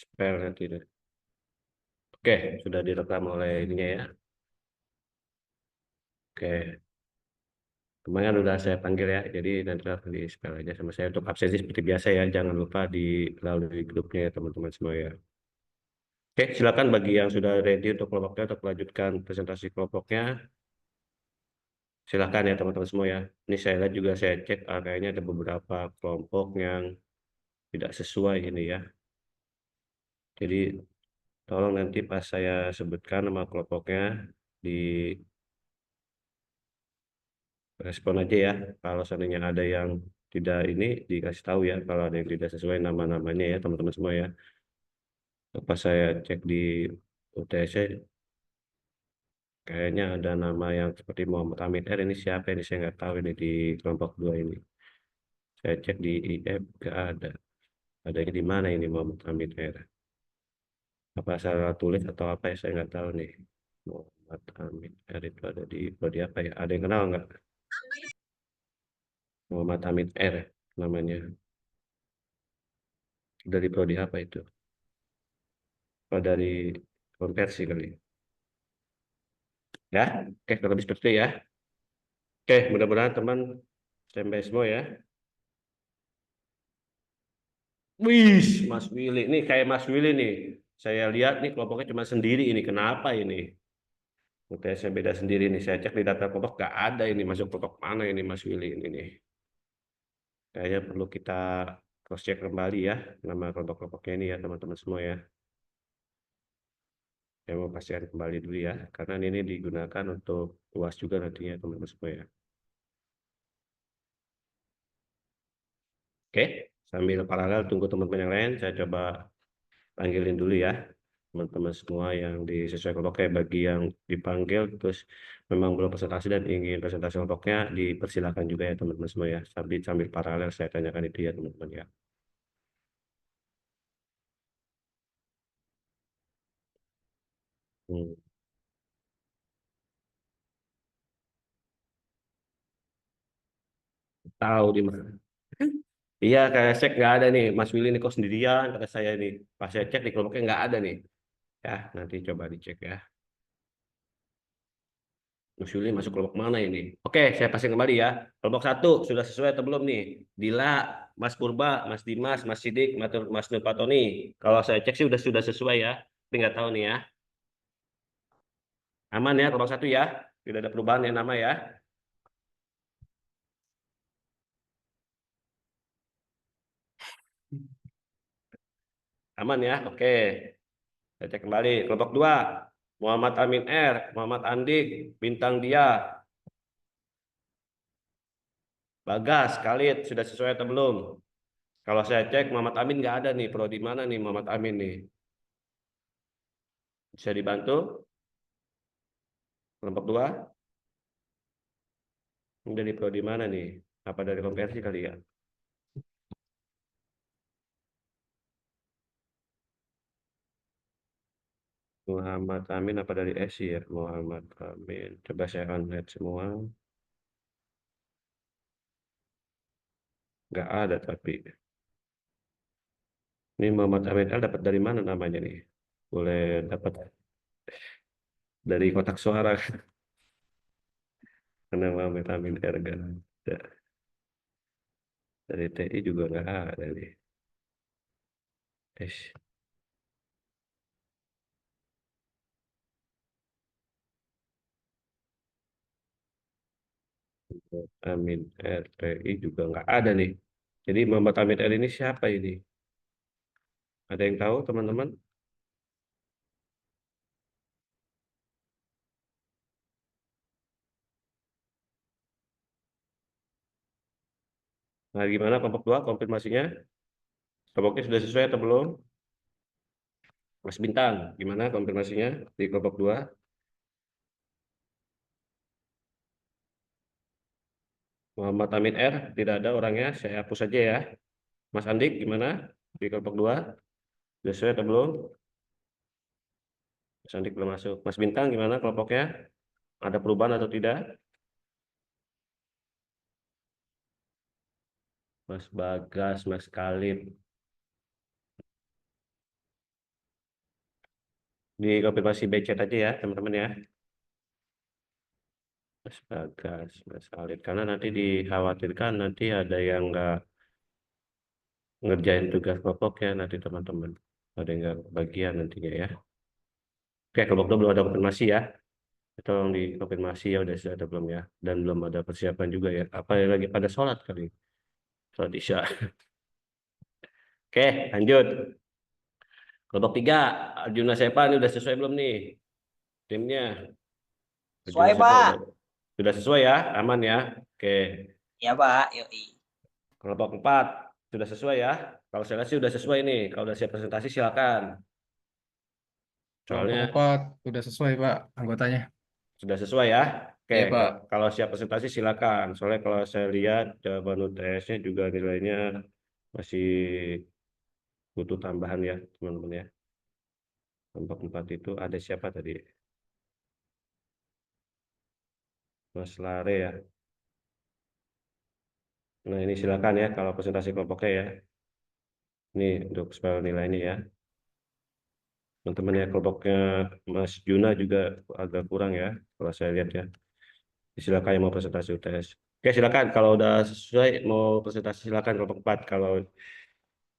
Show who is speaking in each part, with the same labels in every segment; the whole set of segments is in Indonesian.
Speaker 1: Spell nanti deh. Oke, sudah direkam oleh ininya ya. Oke, kemarin udah saya panggil ya. Jadi nanti langsung di spell aja sama saya untuk absensi seperti biasa ya. Jangan lupa dilalui grupnya ya teman-teman semua ya. Oke, silakan bagi yang sudah ready untuk kelompoknya untuk melanjutkan presentasi kelompoknya. Silakan ya teman-teman semua ya. Ini saya lihat juga saya cek kayaknya ada beberapa kelompok yang tidak sesuai ini ya. Jadi tolong nanti pas saya sebutkan nama kelompoknya direspon aja ya. Kalau seandainya ada yang tidak ini dikasih tahu ya. Kalau ada yang tidak sesuai nama-namanya ya teman-teman semua ya. Pas saya cek di UTS kayaknya ada nama yang seperti Muhammad Amin R ini siapa ini saya nggak tahu ini di kelompok dua ini. Saya cek di IF nggak ada. Adanya di mana ini Muhammad Amin R? Apa salah tulis atau apa ya saya nggak tahu nih. Muhammad Amin R itu ada di prodi apa ya? Ada yang kenal nggak? Muhammad Amin R namanya. Dari prodi apa itu? Oh, dari konversi kali. Ya, oke kalau lebih seperti itu ya. Oke, mudah-mudahan teman standby semua ya. Wih, Mas Willy. Nih kayak Mas Willy nih. Saya lihat nih kelompoknya cuma sendiri ini. Kenapa ini? UTS-nya beda sendiri nih. Saya cek di data kelompok nggak ada ini. Masuk kelompok mana ini Mas Willy ini nih. Kayaknya perlu kita cross check kembali ya. Nama kelompok-kelompoknya ini ya teman-teman semua ya. Saya mau pastikan kembali dulu ya. Karena ini digunakan untuk UAS juga nantinya teman-teman semua ya. Oke, sambil paralel tunggu teman-teman yang lain. Saya coba panggilin dulu ya teman-teman semua yang disesuaikan kelompoknya. Bagi yang dipanggil terus memang belum presentasi dan ingin presentasi kelompoknya dipersilakan juga ya teman-teman semua ya, sambil paralel saya tanyakan itu ya teman-teman ya. Hmm, tahu di mana. Iya kayak cek nggak ada nih Mas Willy nih kok sendirian kata saya nih, pas saya cek di kelompoknya nggak ada nih ya. Nanti coba dicek ya Mas Willy masuk kelompok mana ini. Oke, saya pasang kembali ya. Kelompok satu sudah sesuai atau belum nih? Dila, Mas Purba, Mas Dimas, Mas Sidik, Mas Nur Patoni. Kalau saya cek sih sudah sesuai ya. Tapi nggak tahu nih ya. Aman ya kelompok satu ya. Tidak ada perubahan ya nama ya. Aman ya. Oke. Saya cek kembali. Kelompok dua. Muhammad Amin R, Muhammad Andik, Bintang Dia, Bagas, Khalid. Sudah sesuai atau belum? Kalau saya cek Muhammad Amin nggak ada nih. Pro di mana nih Muhammad Amin nih? Bisa dibantu? Kelompok dua. Ini dari pro di mana nih? Apa dari konversi kali ya? Muhammad Amin apa dari SI ya? Muhammad Amin. Coba saya unhide semua. Nggak ada tapi. Ini Muhammad Amin L dapat dari mana namanya nih? Boleh dapat dari kotak suara. Karena Muhammad Amin R nggak ada. Dari TI juga nggak ada nih. S. Amin R TI juga nggak ada nih. Jadi Muhammad Amin R ini siapa ini? Ada yang tahu teman-teman? Nah, gimana kelompok dua konfirmasinya? Kelompoknya sudah sesuai atau belum? Mas Bintang, gimana konfirmasinya di kelompok dua? Muhammad Amin R, tidak ada orangnya, saya hapus saja ya. Mas Andik, gimana di kelompok dua? Sudah sesuai atau belum? Mas Andik belum masuk. Mas Bintang, gimana kelompoknya? Ada perubahan atau tidak? Mas Bagas, Mas Khalid. Dikonfirmasi BC aja ya teman-teman ya. Mas Bagas, Mas Khalid. Karena nanti dikhawatirkan nanti ada yang nggak ngerjain tugas kelompoknya nanti teman-teman. Ada yang nggak bagian nantinya ya. Oke, kelompok 2 belum ada konfirmasi ya. Tolong dikonfirmasi ya udah ada belum ya. Dan belum ada persiapan juga ya. Apa yang lagi pada sholat kali? Sholat Isya. Oke, lanjut. Kelompok 3, Arjuna Sepa ini udah sesuai belum nih? Timnya. Arjuna
Speaker 2: Sesuai,
Speaker 1: Sepa
Speaker 2: Pak.
Speaker 1: sudah sesuai ya? Aman ya? Oke.
Speaker 2: Ya, Pak. Yoi.
Speaker 1: Kelompok 4 sudah sesuai ya? Kalau saya lihat sih sudah sesuai nih. Kalau udah siap presentasi silakan.
Speaker 3: Kelompok
Speaker 1: Soalnya
Speaker 3: 4 udah sesuai Pak anggotanya.
Speaker 1: sudah sesuai ya? Oke,
Speaker 3: Iya Pak.
Speaker 1: kalau siap presentasi silakan. Soalnya kalau saya lihat jawaban UTS-nya juga nilainya masih butuh tambahan ya, teman-teman ya. Kelompok 4 itu ada siapa tadi? Mas Lare ya. Nah, ini silakan ya kalau presentasi kelompoknya ya. Ini untuk spell nilainya ya. Teman-teman ya, kelompoknya Mas Juna juga agak kurang ya, kalau saya lihat ya. Silakan yang mau presentasi UTS. Oke, silakan kalau udah sesuai mau presentasi silakan kelompok 4 kalau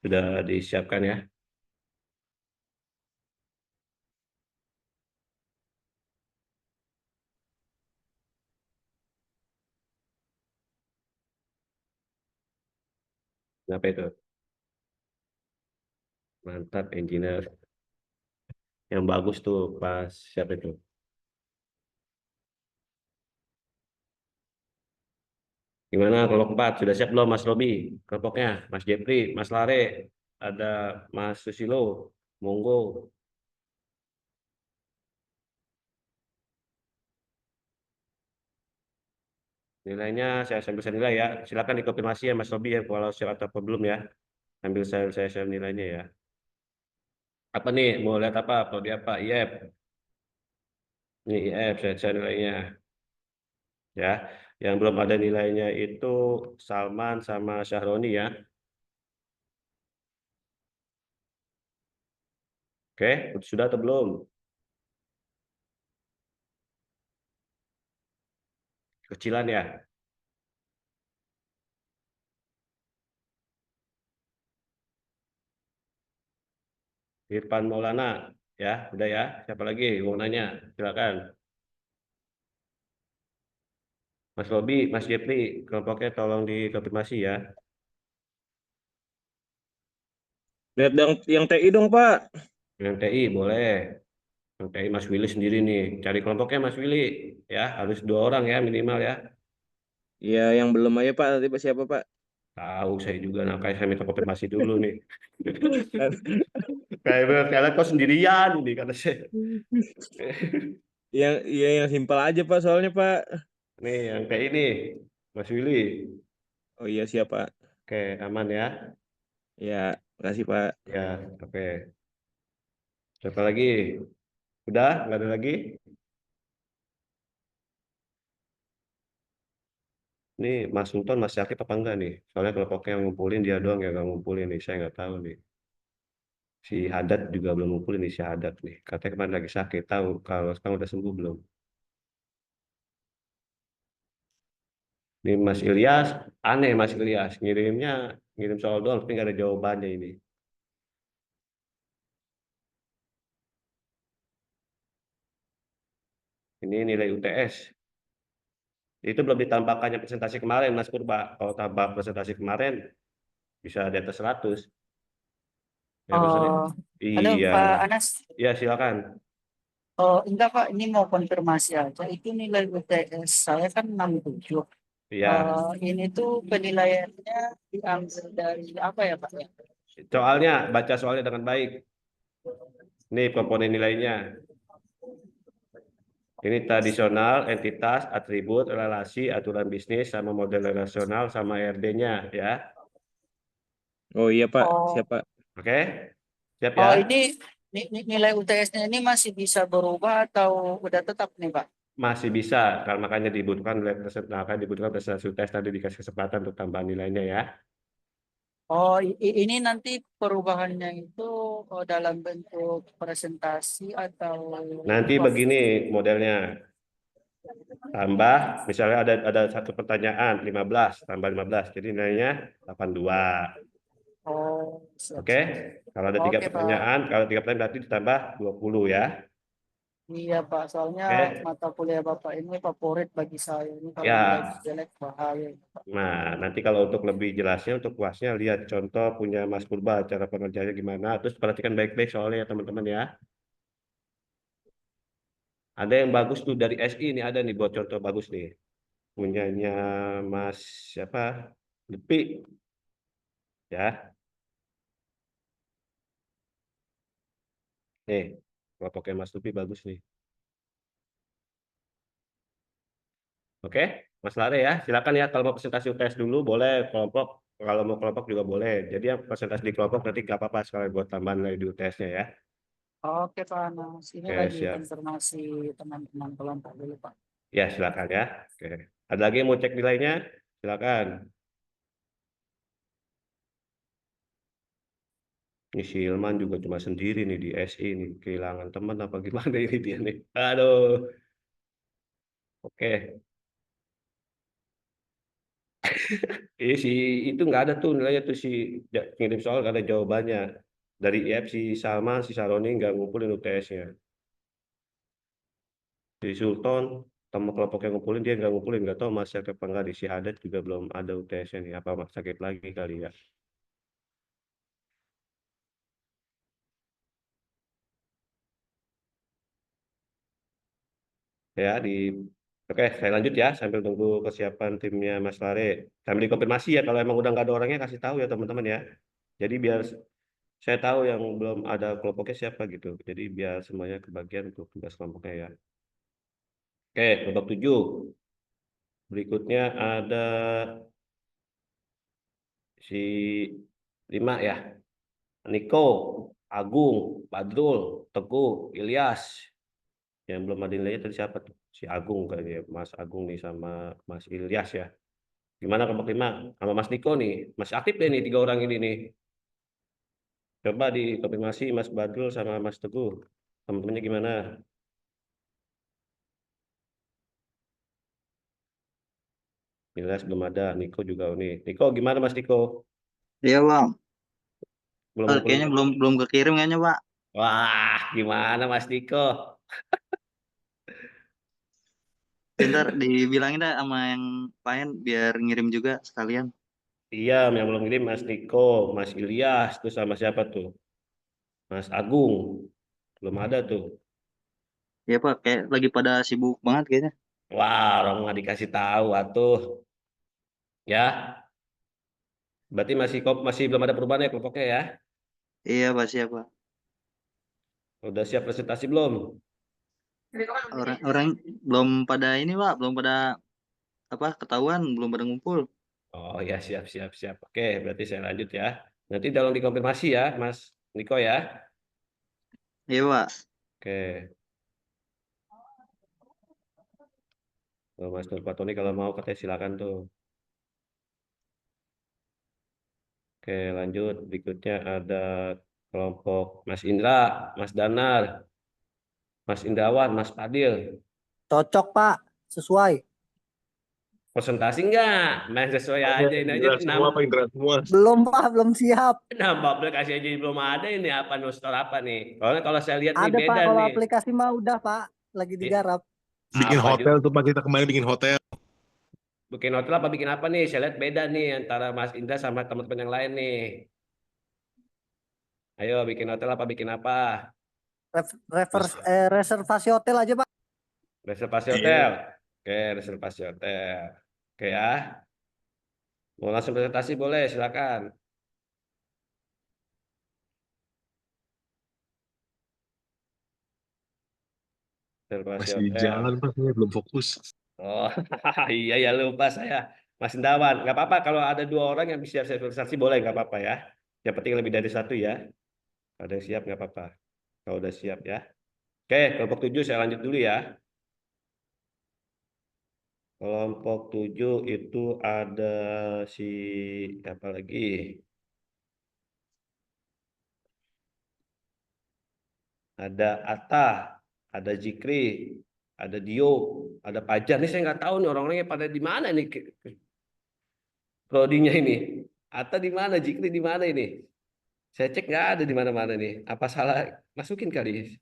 Speaker 1: sudah disiapkan ya. Kenapa itu? Mantap engineer. Yang bagus tuh pas siapa itu? Gimana kelompok 4? Sudah siap belum Mas Robi? Kelompoknya Mas Jepri, Mas Lare, ada Mas Susilo. Monggo. Nilainya saya sambil saya nilai ya. Silakan dikonfirmasi ya Mas Robi ya kalau siap atau belum ya. Sambil saya share nilainya ya. Apa nih? Mau lihat apa? Prodi apa? IF. Ini IF saya share nilainya ya. Yang belum ada nilainya itu Salman sama Syahroni ya. Oke, sudah atau belum? Kecilan ya. Irfan Maulana ya, udah ya. Siapa lagi mau nanya? Silakan. Mas Robi, Mas Jepri, kelompoknya tolong dikonfirmasi ya.
Speaker 4: Lihat yang TI dong, Pak.
Speaker 1: Yang TI boleh. Yang TI Mas Willy sendiri nih. Cari kelompoknya Mas Willy ya. Harus 2 orang ya minimal ya.
Speaker 4: Ya, yang belum aja, Pak. Nanti siapa, Pak?
Speaker 1: Tahu saya juga, makanya saya minta konfirmasi dulu nih. Kayak bener, kalian kok sendirian ini kata saya.
Speaker 4: Yang simpel aja, Pak, soalnya, Pak.
Speaker 1: Nih yang TI nih, Mas Willy.
Speaker 4: Oh iya, siapa?
Speaker 1: Oke, aman ya.
Speaker 4: Ya, makasih, Pak.
Speaker 1: Ya, oke. Siapa lagi? Udah, nggak ada lagi? Ini Mas Sultan masih aktif apa enggak nih? Soalnya kalau pokoknya yang ngumpulin dia doang yang nggak ngumpulin nih. Saya nggak tahu nih. Si Haddad juga belum ngumpulin nih si Haddad nih. Katanya kemarin lagi sakit. Tahu kalau sekarang udah sembuh belum? Ini Mas Ilyas, aneh Mas Ilyas. Ngirim soal doang tapi nggak ada jawabannya ini. Ini nilai UTS. Itu belum ditambahkannya presentasi kemarin Mas Purba. Kalau tambah presentasi kemarin bisa di atas 100. Ya,
Speaker 5: Oh, halo
Speaker 1: iya.
Speaker 5: Pak Anas.
Speaker 1: Ya, silakan.
Speaker 5: Oh, enggak Pak, ini mau konfirmasi aja. Itu nilai UTS saya kan 67.
Speaker 1: Iya.
Speaker 5: Ini tuh penilaiannya diambil dari apa ya Pak ya?
Speaker 1: Soalnya, baca soalnya dengan baik. Ini komponen nilainya. Ini tradisional, entitas, atribut, relasi, aturan bisnis, sama model relasional, sama RD-nya ya.
Speaker 4: Oh iya, Pak.
Speaker 5: Oh,
Speaker 4: Siapa?
Speaker 1: Oke? Siap ya?
Speaker 5: oh ini nilai UTS-nya ini masih bisa berubah atau udah tetap nih Pak?
Speaker 1: Masih bisa, kalau makanya dibutuhkan presentasi tes tadi dikasih kesempatan untuk tambahan nilainya ya.
Speaker 5: Oh, ini nanti perubahannya itu dalam bentuk presentasi atau
Speaker 1: Nanti
Speaker 5: apa?
Speaker 1: begini modelnya. Tambah, misalnya ada satu pertanyaan 15 tambah 15, jadi nilainya 82.
Speaker 5: Oh, siap,
Speaker 1: Oke?
Speaker 5: siap.
Speaker 1: Kalau ada tiga
Speaker 5: Oke, Pak.
Speaker 1: pertanyaan, kalau tiga pertanyaan berarti ditambah 20 ya.
Speaker 5: Iya, Pak. Soalnya
Speaker 1: Oke?
Speaker 5: mata kuliah Bapak ini favorit bagi saya. Ini kalau nilai
Speaker 1: Ya.
Speaker 5: jelek bahaya.
Speaker 1: Nah, nanti kalau untuk lebih jelasnya, untuk puasnya, lihat contoh punya Mas Purba, cara pengerjaannya gimana. Terus perhatikan baik-baik soalnya ya teman-teman ya. Ada yang bagus tuh dari SI nih, ada nih buat contoh bagus nih. Punyanya Mas siapa? Depi ya. Nih, kelompoknya Mas Lupi bagus nih. Oke, Mas Lare ya, silakan ya kalau mau presentasi UTS dulu boleh kelompok, kalau mau kelompok juga boleh. Jadi yang presentasi di kelompok nanti nggak apa-apa sekalian buat tambahan lagi di UTS-nya ya.
Speaker 5: Oke, Pak Anas. Ini
Speaker 1: Oke,
Speaker 5: lagi
Speaker 1: siap.
Speaker 5: konfirmasi teman-teman kelompok dulu, Pak.
Speaker 1: Ya, silakan ya. Oke. Ada lagi yang mau cek nilainya? Silakan. Ini si Ilman juga cuma sendiri nih di SI nih, kehilangan teman apa gimana ini dia nih. Aduh. Oke. Si itu nggak ada tuh nilainya tuh si ngirim soal nggak ada jawabannya. Dari IF si Salma, si Saroni nggak ngumpulin UTS-nya. Di Sultan teman kelompok yang ngumpulin dia nggak ngumpulin, nggak tahu masih ada apa nggak. Di si Hadat juga belum ada UTS-nya nih, apa sakit lagi kali ya. Ya di Oke, saya lanjut ya sambil tunggu kesiapan timnya Mas Lare. Sambil dikonfirmasi ya kalau emang udah nggak ada orangnya kasih tahu ya teman-teman ya. Jadi biar saya tahu yang belum ada kelompoknya siapa gitu. Jadi biar semuanya kebagian untuk tugas kelompoknya ya. Oke, kelompok 7. Berikutnya ada si 5 ya. Niko, Agung, Badrul, Teguh, Ilyas. Yang belum ada nilainya tadi siapa tuh? Si Agung kayaknya, Mas Agung nih sama Mas Ilyas ya. Gimana kelompok 5 sama Mas Niko nih? Masih aktif deh nih tiga orang ini nih. Coba dikonfirmasi Mas Badrul sama Mas Teguh. Teman-temannya gimana? Ilyas belum ada, Niko juga nih. Niko gimana Mas Niko?
Speaker 6: Iya bang,
Speaker 1: Belum ngumpulin?
Speaker 6: kayaknya belum belum kekirim kayaknya pak.
Speaker 1: Wah, gimana Mas Niko?
Speaker 6: Bentar dibilangin dah sama yang lain biar ngirim juga sekalian.
Speaker 1: Iya, yang belum ngirim Mas Niko, Mas Ilyas, terus sama siapa tuh? Mas Agung, belum ada tuh.
Speaker 6: Iya pak, kayak lagi pada sibuk banget kayaknya.
Speaker 1: Wah, orang nggak dikasih tahu atuh. Ya, berarti masih belum ada perubahan ya kelompoknya ya.
Speaker 6: Iya pak siapa?
Speaker 1: Udah siap presentasi belum?
Speaker 6: Orang belum pada ini pak, belum pada apa ketahuan, belum pada ngumpul.
Speaker 1: Oh ya, siap siap siap. Oke, berarti saya lanjut ya. Nanti tolong dikonfirmasi ya, Mas Niko ya.
Speaker 6: Iya pak.
Speaker 1: Oke. Oh, Mas Nur Fatoni kalau mau katanya silakan tuh. Oke, lanjut. Berikutnya ada kelompok Mas Indra, Mas Danar, Mas Indawan, Mas Padil.
Speaker 5: Cocok, Pak. Sesuai.
Speaker 1: Presentasi enggak? Main sesuai aja ini aja
Speaker 4: Indra semua apa Indra semua?
Speaker 5: Belum, Pak. Belum siap.
Speaker 1: nambah aplikasi aja belum ada ini apa nostal apa nih? Soalnya kalau saya lihat nih
Speaker 5: Ada, Pak.
Speaker 1: beda
Speaker 5: Kalau
Speaker 1: nih.
Speaker 5: aplikasi mah udah, Pak. Lagi digarap.
Speaker 7: Bikin
Speaker 1: Apa
Speaker 7: hotel tuh Pak, kita kemarin bikin hotel.
Speaker 1: bikin hotel apa bikin apa nih? Saya lihat beda nih antara Mas Indra sama teman-teman yang lain nih. Ayo bikin hotel apa bikin apa?
Speaker 5: Reservasi hotel aja, Pak.
Speaker 1: Reservasi
Speaker 7: Iya.
Speaker 1: hotel. Oke, reservasi hotel. Oke ya. Mau langsung presentasi boleh, silakan. Reservasi
Speaker 7: Masih di
Speaker 1: hotel.
Speaker 7: jalan Pak, saya belum fokus.
Speaker 1: Oh, iya ya lupa saya. Mas Indawan, nggak apa-apa kalau ada dua orang yang bisa reservasi boleh nggak apa-apa ya. Yang penting lebih dari satu ya. Ada yang siap nggak apa-apa. Kalau udah siap ya. Oke, kelompok 7 saya lanjut dulu ya. Kelompok 7 itu ada si apa lagi? ada Atta, ada Zikri, ada Dio, ada Pajar. Ini saya nggak tahu nih orang-orangnya pada di mana nih prodinya ini. Atta di mana, Zikri di mana ini? Saya cek nggak ada di mana-mana nih. Apa salah masukin kali?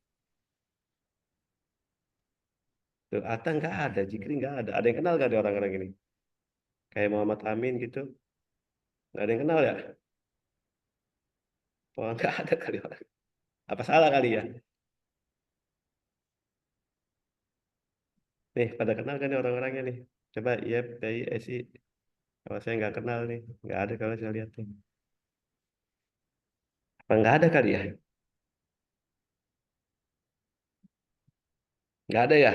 Speaker 1: Tuh, Atta nggak ada, Zikri nggak ada. Ada yang kenal nggak ada orang-orang ini? Kayak Muhammad Amin gitu. Nggak ada yang kenal ya? Oh, nggak ada kali orang. Apa salah kali ya? Nih, pada kenal kan nih orang-orangnya nih? Coba, iya, Esi. Kalau saya nggak kenal nih, nggak ada kalau saya lihat nih. Apa nggak ada kali ya? Nggak ada ya?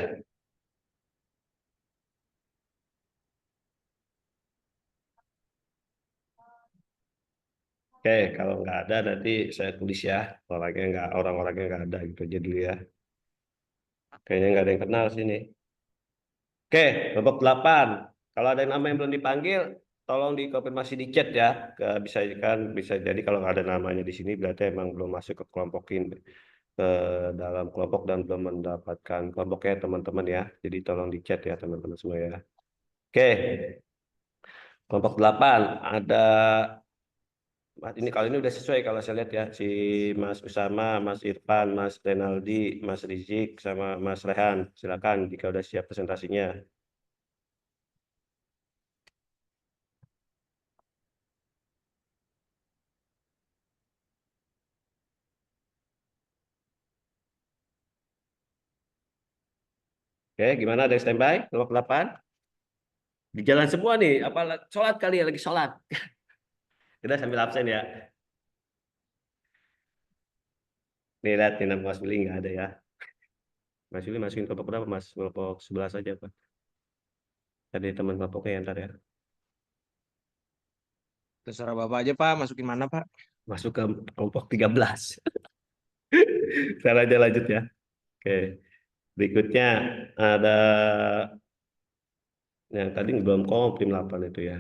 Speaker 1: Oke, kalau nggak ada nanti saya tulis ya. Orang-orangnya nggak ada gitu aja dulu ya. Kayaknya nggak ada yang kenal sini. Oke, babak 8. Kalau ada nama yang belum dipanggil, tolong dikonfirmasi di chat ya. Bisa kan, bisa jadi kalau nggak ada namanya di sini berarti emang belum masuk ke kelompokin ke dalam kelompok dan belum mendapatkan kelompoknya teman-teman ya. Jadi tolong di chat ya teman-teman semua ya. Oke, kelompok 8 ada ini kalau ini udah sesuai kalau saya lihat ya si Mas Usama, Mas Irfan, Mas Renaldi, Mas Rizik sama Mas Rehan. Silakan jika udah siap presentasinya. Oke, gimana ada yang standby? Kelompok 8? Di jalan semua nih, apa sholat kali ya lagi sholat. Kita sambil absen ya. Nih lihat nih nama Mas Willy nggak ada ya. Mas Willy masukin kelompok berapa Mas? Kelompok 11 aja Pak. Tadi teman kelompoknya yang ntar ya.
Speaker 4: Terserah Bapak aja Pak, masukin mana Pak?
Speaker 1: Masuk ke kelompok 13. Saya aja lanjut ya. Oke. Berikutnya ada yang tadi belum tim 8 itu ya.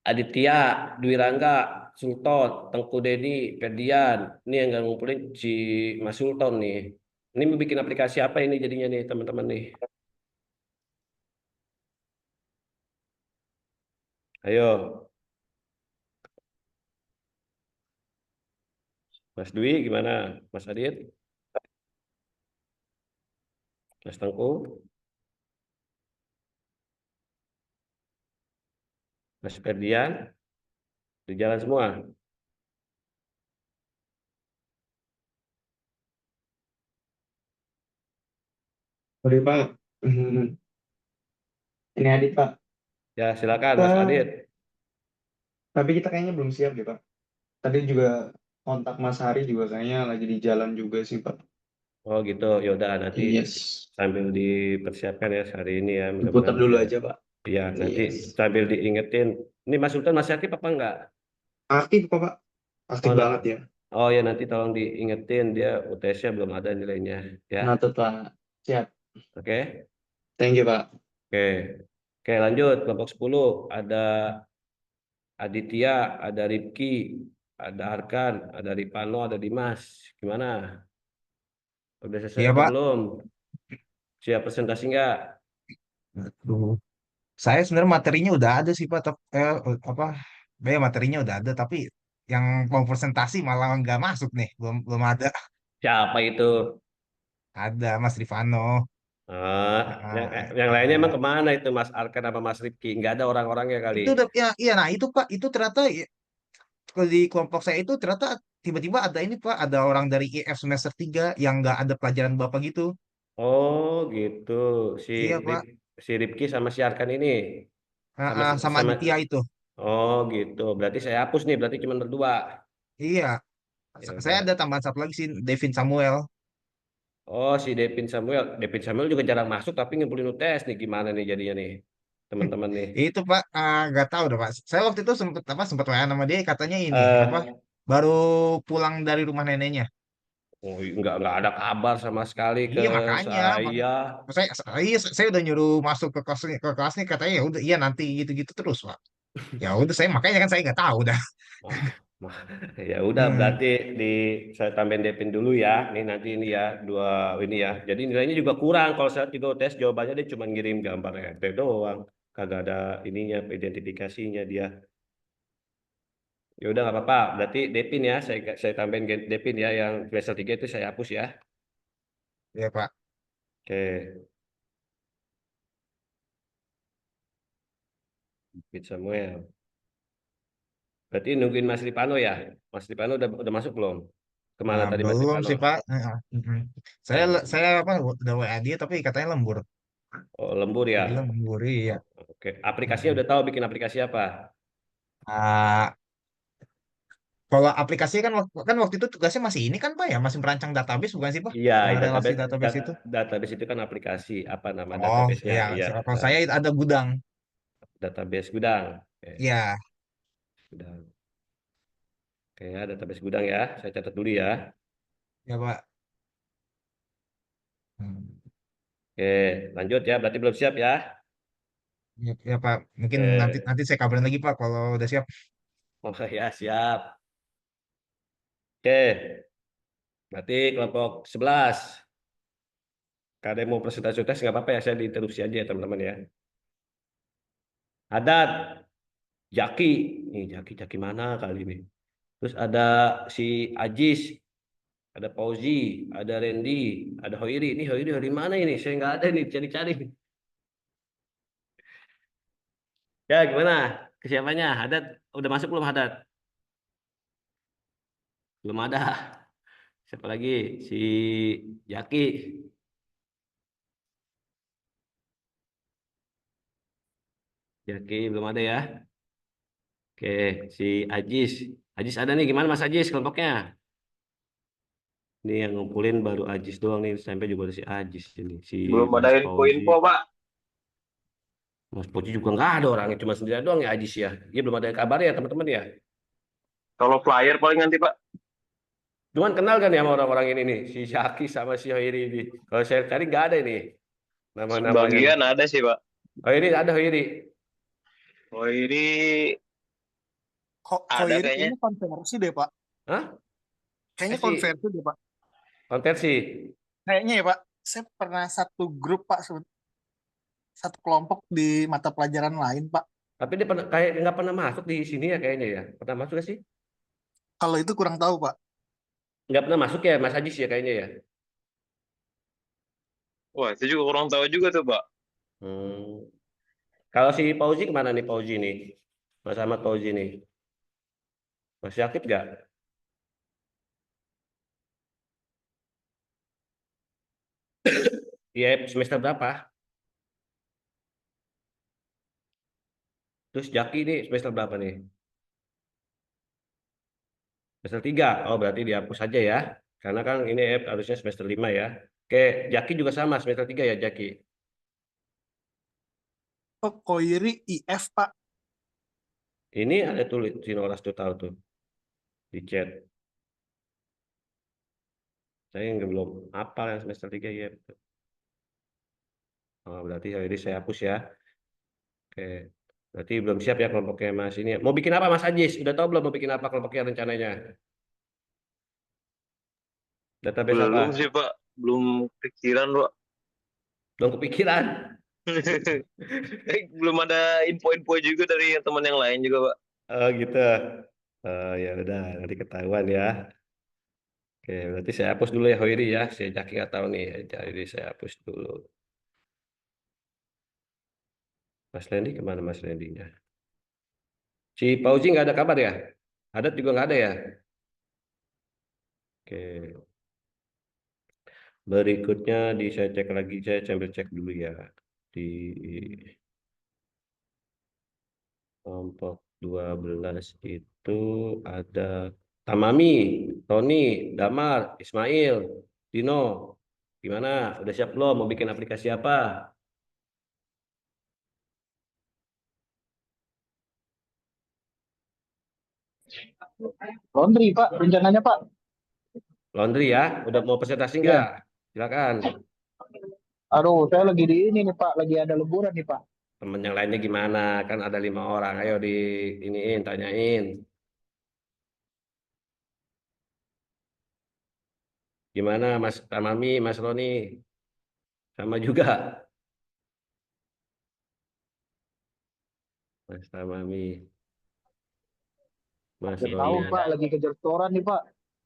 Speaker 1: Aditya, Dwi Rangga, Sultan, Tengku Dedi, Ferdian. Ini yang nggak ngumpulin si Mas Sultan nih. Ini mau bikin aplikasi apa ini jadinya nih teman-teman nih? Ayo, Mas Dwi gimana? Mas Adit? Mas Tengku? Mas Ferdian? Di jalan semua?
Speaker 8: Sorry Pak. Ini Adit Pak.
Speaker 1: Ya silakan Mas Adit.
Speaker 8: Tapi kita kayaknya belum siap deh Pak. Tadi juga kontak Mas Hari juga kayaknya lagi di jalan juga sih Pak.
Speaker 1: Oh gitu, yaudah nanti
Speaker 8: Yes.
Speaker 1: sambil dipersiapkan ya hari ini ya.
Speaker 8: Putar
Speaker 1: Mudah-mudahan
Speaker 8: dulu
Speaker 1: ya.
Speaker 8: aja Pak.
Speaker 1: Iya, nanti
Speaker 8: Yes.
Speaker 1: sambil diingetin. Ini Mas Sultan masih aktif apa enggak?
Speaker 8: Aktif kok Pak. Aktif
Speaker 1: Oh,
Speaker 8: banget ya.
Speaker 1: Oh ya nanti tolong diingetin dia UTS-nya belum ada nilainya ya.
Speaker 8: Natut Pak. Siap.
Speaker 1: Oke.
Speaker 8: Thank you Pak.
Speaker 1: Oke. Oke, lanjut kelompok 10 ada Aditya, ada Ripki, ada Arkan, ada Ripano, ada Dimas. Gimana? Udah selesai
Speaker 3: Iya,
Speaker 1: apa
Speaker 3: Pak.
Speaker 1: belum? Siap presentasi enggak?
Speaker 3: Aduh. Saya sebenarnya materinya udah ada sih Pak. Apa? Ya materinya udah ada, tapi yang mau presentasi malah nggak masuk nih. Belum ada.
Speaker 1: Siapa itu?
Speaker 3: Ada Mas Rifano.
Speaker 1: Ah, yang,
Speaker 3: Ah,
Speaker 1: yang lainnya
Speaker 3: ada.
Speaker 1: emang kemana itu Mas Arkan apa Mas Ripki? Nggak ada orang-orangnya kali.
Speaker 3: Itu udah ya, iya nah itu Pak, itu ternyata kalau di kelompok saya itu ternyata tiba-tiba ada ini Pak, ada orang dari IF semester 3 yang nggak ada pelajaran Bapak gitu.
Speaker 1: Oh gitu. Si
Speaker 3: Iya
Speaker 1: Rip,
Speaker 3: Pak.
Speaker 1: si Ripki sama si Arkan ini sama
Speaker 3: Sama
Speaker 1: sama.
Speaker 3: Aditya itu.
Speaker 1: Oh gitu. Berarti saya hapus nih. Berarti cuma berdua.
Speaker 3: Iya.
Speaker 1: Ya
Speaker 3: Saya
Speaker 1: udah.
Speaker 3: ada tambahan satu lagi sih, Devin Samuel.
Speaker 1: Oh si Devin Samuel. Devin Samuel juga jarang masuk tapi ngumpulin UTS nih. Gimana nih jadinya nih teman-teman nih?
Speaker 3: Itu Pak, nggak tahu deh Pak. Saya waktu itu sempat WA sama dia katanya ini apa
Speaker 1: Eh,
Speaker 3: baru pulang dari rumah neneknya.
Speaker 1: oh, nggak ada kabar sama sekali ke
Speaker 3: Iya makanya,
Speaker 1: saya.
Speaker 3: saya udah nyuruh masuk ke kelasnya katanya ya udah iya nanti gitu-gitu terus Pak. Ya udah saya makanya kan saya nggak tahu dah.
Speaker 1: Oh, Ya udah
Speaker 3: Hmm,
Speaker 1: berarti di saya tambahin Depin dulu ya. Nih nanti ini ya dua ini ya. Jadi nilainya juga kurang kalau saya juga tes jawabannya dia cuma ngirim gambar RT doang. Kagak ada ininya identifikasinya dia. Ya udah nggak apa-apa. Berarti Depin ya. Saya tambahin Depin ya yang semester 3 itu saya hapus ya.
Speaker 3: ya Pak.
Speaker 1: Oke. David Samuel. Berarti nungguin Mas Ripano ya. Mas Ripano udah masuk belum? Kemana
Speaker 3: Nah,
Speaker 1: tadi Mas
Speaker 3: belum
Speaker 1: Ripano?
Speaker 3: sih Pak. Mm. Saya
Speaker 1: Oh,
Speaker 3: saya apa udah WA dia tapi katanya lembur.
Speaker 1: oh, lembur
Speaker 3: Jadi
Speaker 1: ya.
Speaker 3: lembur iya.
Speaker 1: Oh, oke. Aplikasinya
Speaker 3: Mm.
Speaker 1: udah tahu bikin aplikasi apa?
Speaker 3: Ah, kalau aplikasi kan waktu itu tugasnya masih ini kan Pak ya, masih merancang database bukan sih Pak?
Speaker 1: Iya,
Speaker 3: Yang relasi
Speaker 1: database
Speaker 3: database itu.
Speaker 1: database itu kan aplikasi apa nama
Speaker 3: Oh,
Speaker 1: databasenya?
Speaker 3: iya.
Speaker 1: Iya,
Speaker 3: Kalau saya ada gudang.
Speaker 1: database gudang. Oke,
Speaker 3: Iya,
Speaker 1: gudang. Oke, ya, database gudang ya. Saya catat dulu ya.
Speaker 3: ya Pak. Hmm.
Speaker 1: Oke, lanjut ya. Berarti belum siap ya.
Speaker 3: Ya, ya, Pak. Mungkin nanti
Speaker 1: Oke.
Speaker 3: nanti saya kabarin lagi Pak kalau udah siap.
Speaker 1: Oh ya, siap. Oke, berarti kelompok 11. Kalau ada yang mau presentasi tes nggak apa-apa ya. Saya diinterupsi aja ya teman-teman ya. Adat, Jaki. Nih, Jaki mana kali ini? Terus ada si Ajis, ada Fauzi, ada Randy, ada Hoiri. Ini Hoiri mana ini? Saya nggak ada nih, cari-cari. Ya, gimana? Kesiapannya? Hadat, udah masuk belum Hadat? Belum ada. Siapa lagi? Si Jaki. Jaki belum ada ya. Oke, si Ajis. Ajis ada nih, gimana Mas Ajis kelompoknya? Ini yang ngumpulin baru Ajis doang nih, sampai juga ada si Ajis ini. Si
Speaker 9: Belum ada
Speaker 1: Mas Fauzi.
Speaker 9: info-info, Pak.
Speaker 1: Mas Fauzi juga nggak ada orangnya, cuma sendiri doang ya Ajis ya. Dia belum ada kabar ya teman-teman ya.
Speaker 9: Kalau flyer paling nanti, Pak.
Speaker 1: Cuman kenal kan ya sama orang-orang ini nih, si Syaki sama si Hoiri ini. Kalau saya cari nggak ada ini nama-namanya.
Speaker 9: Sebagian ada sih, Pak.
Speaker 1: Hoiri ada Hoiri.
Speaker 9: Oh, ini
Speaker 10: Kok
Speaker 9: ada
Speaker 10: Koiri
Speaker 9: kayaknya.
Speaker 10: kayaknya konversi deh, Pak.
Speaker 1: Hah?
Speaker 10: Kayaknya
Speaker 1: Si
Speaker 10: konversi deh, Pak.
Speaker 1: konversi.
Speaker 10: Kayaknya ya, Pak. Saya pernah satu grup, Pak, satu kelompok di mata pelajaran lain, Pak.
Speaker 1: Tapi dia pernah kayak nggak pernah masuk di sini ya kayaknya ya. Pernah masuk nggak sih?
Speaker 10: Kalau itu kurang tahu, Pak.
Speaker 1: Nggak pernah masuk ya Mas Ajis ya kayaknya ya.
Speaker 9: Wah, itu juga kurang tahu juga tuh, Pak.
Speaker 1: Hmm. Kalau si Fauzi kemana nih Fauzi nih? Mas Ahmad Fauzi nih. Masih aktif nggak? Iya semester berapa? Terus Jaki nih semester berapa nih? Semester 3. Oh berarti dihapus saja ya. Karena kan ini harusnya semester 5 ya. Oke, Jaki juga sama semester 3 ya Jaki.
Speaker 10: Oh, Koiri IF, Pak.
Speaker 1: Ini ada tulis si Noras tuh tahu tuh di chat. Saya nggak belum hafal yang semester 3 ya. Oh, berarti ini saya hapus ya. Oke. Berarti belum siap ya kelompoknya Mas ini. Mau bikin apa Mas Ajis? Udah tahu belum mau bikin apa kelompoknya rencananya? Database apa?
Speaker 9: Belum sih, Pak. Belum pikiran, Pak.
Speaker 1: Belum kepikiran.
Speaker 9: Belum ada info-info juga dari teman yang lain juga, Pak.
Speaker 1: Oh gitu. Oh, ya udah nanti ketahuan ya. Oke, berarti saya hapus dulu ya Hoiri ya. Saya Jaki nggak tahu nih. Jadi saya hapus dulu. Mas Lendi kemana Mas Lendinya? Si Pauzi nggak ada kabar ya? Adat juga nggak ada ya? Oke. Berikutnya saya cek lagi. Saya sambil cek dulu ya. Di kelompok 12 itu ada Tamami, Tony, Damar, Ismail, Dino. Gimana? Udah siap belum? Mau bikin aplikasi apa?
Speaker 10: Laundry, Pak. Rencananya, Pak.
Speaker 1: Laundry ya? Udah mau presentasi
Speaker 10: Iya.
Speaker 1: nggak? Silakan.
Speaker 10: Aduh, saya lagi di ini nih, Pak. Lagi ada liburan nih, Pak.
Speaker 1: Temen yang lainnya gimana? Kan ada 5 orang. Ayo di iniin, tanyain. Gimana Mas Tamami, Mas Roni? Sama juga, Mas Tamami, Mas
Speaker 11: Nggak tahu
Speaker 1: Roni.
Speaker 11: Pak, lagi kejar setoran nih Pak.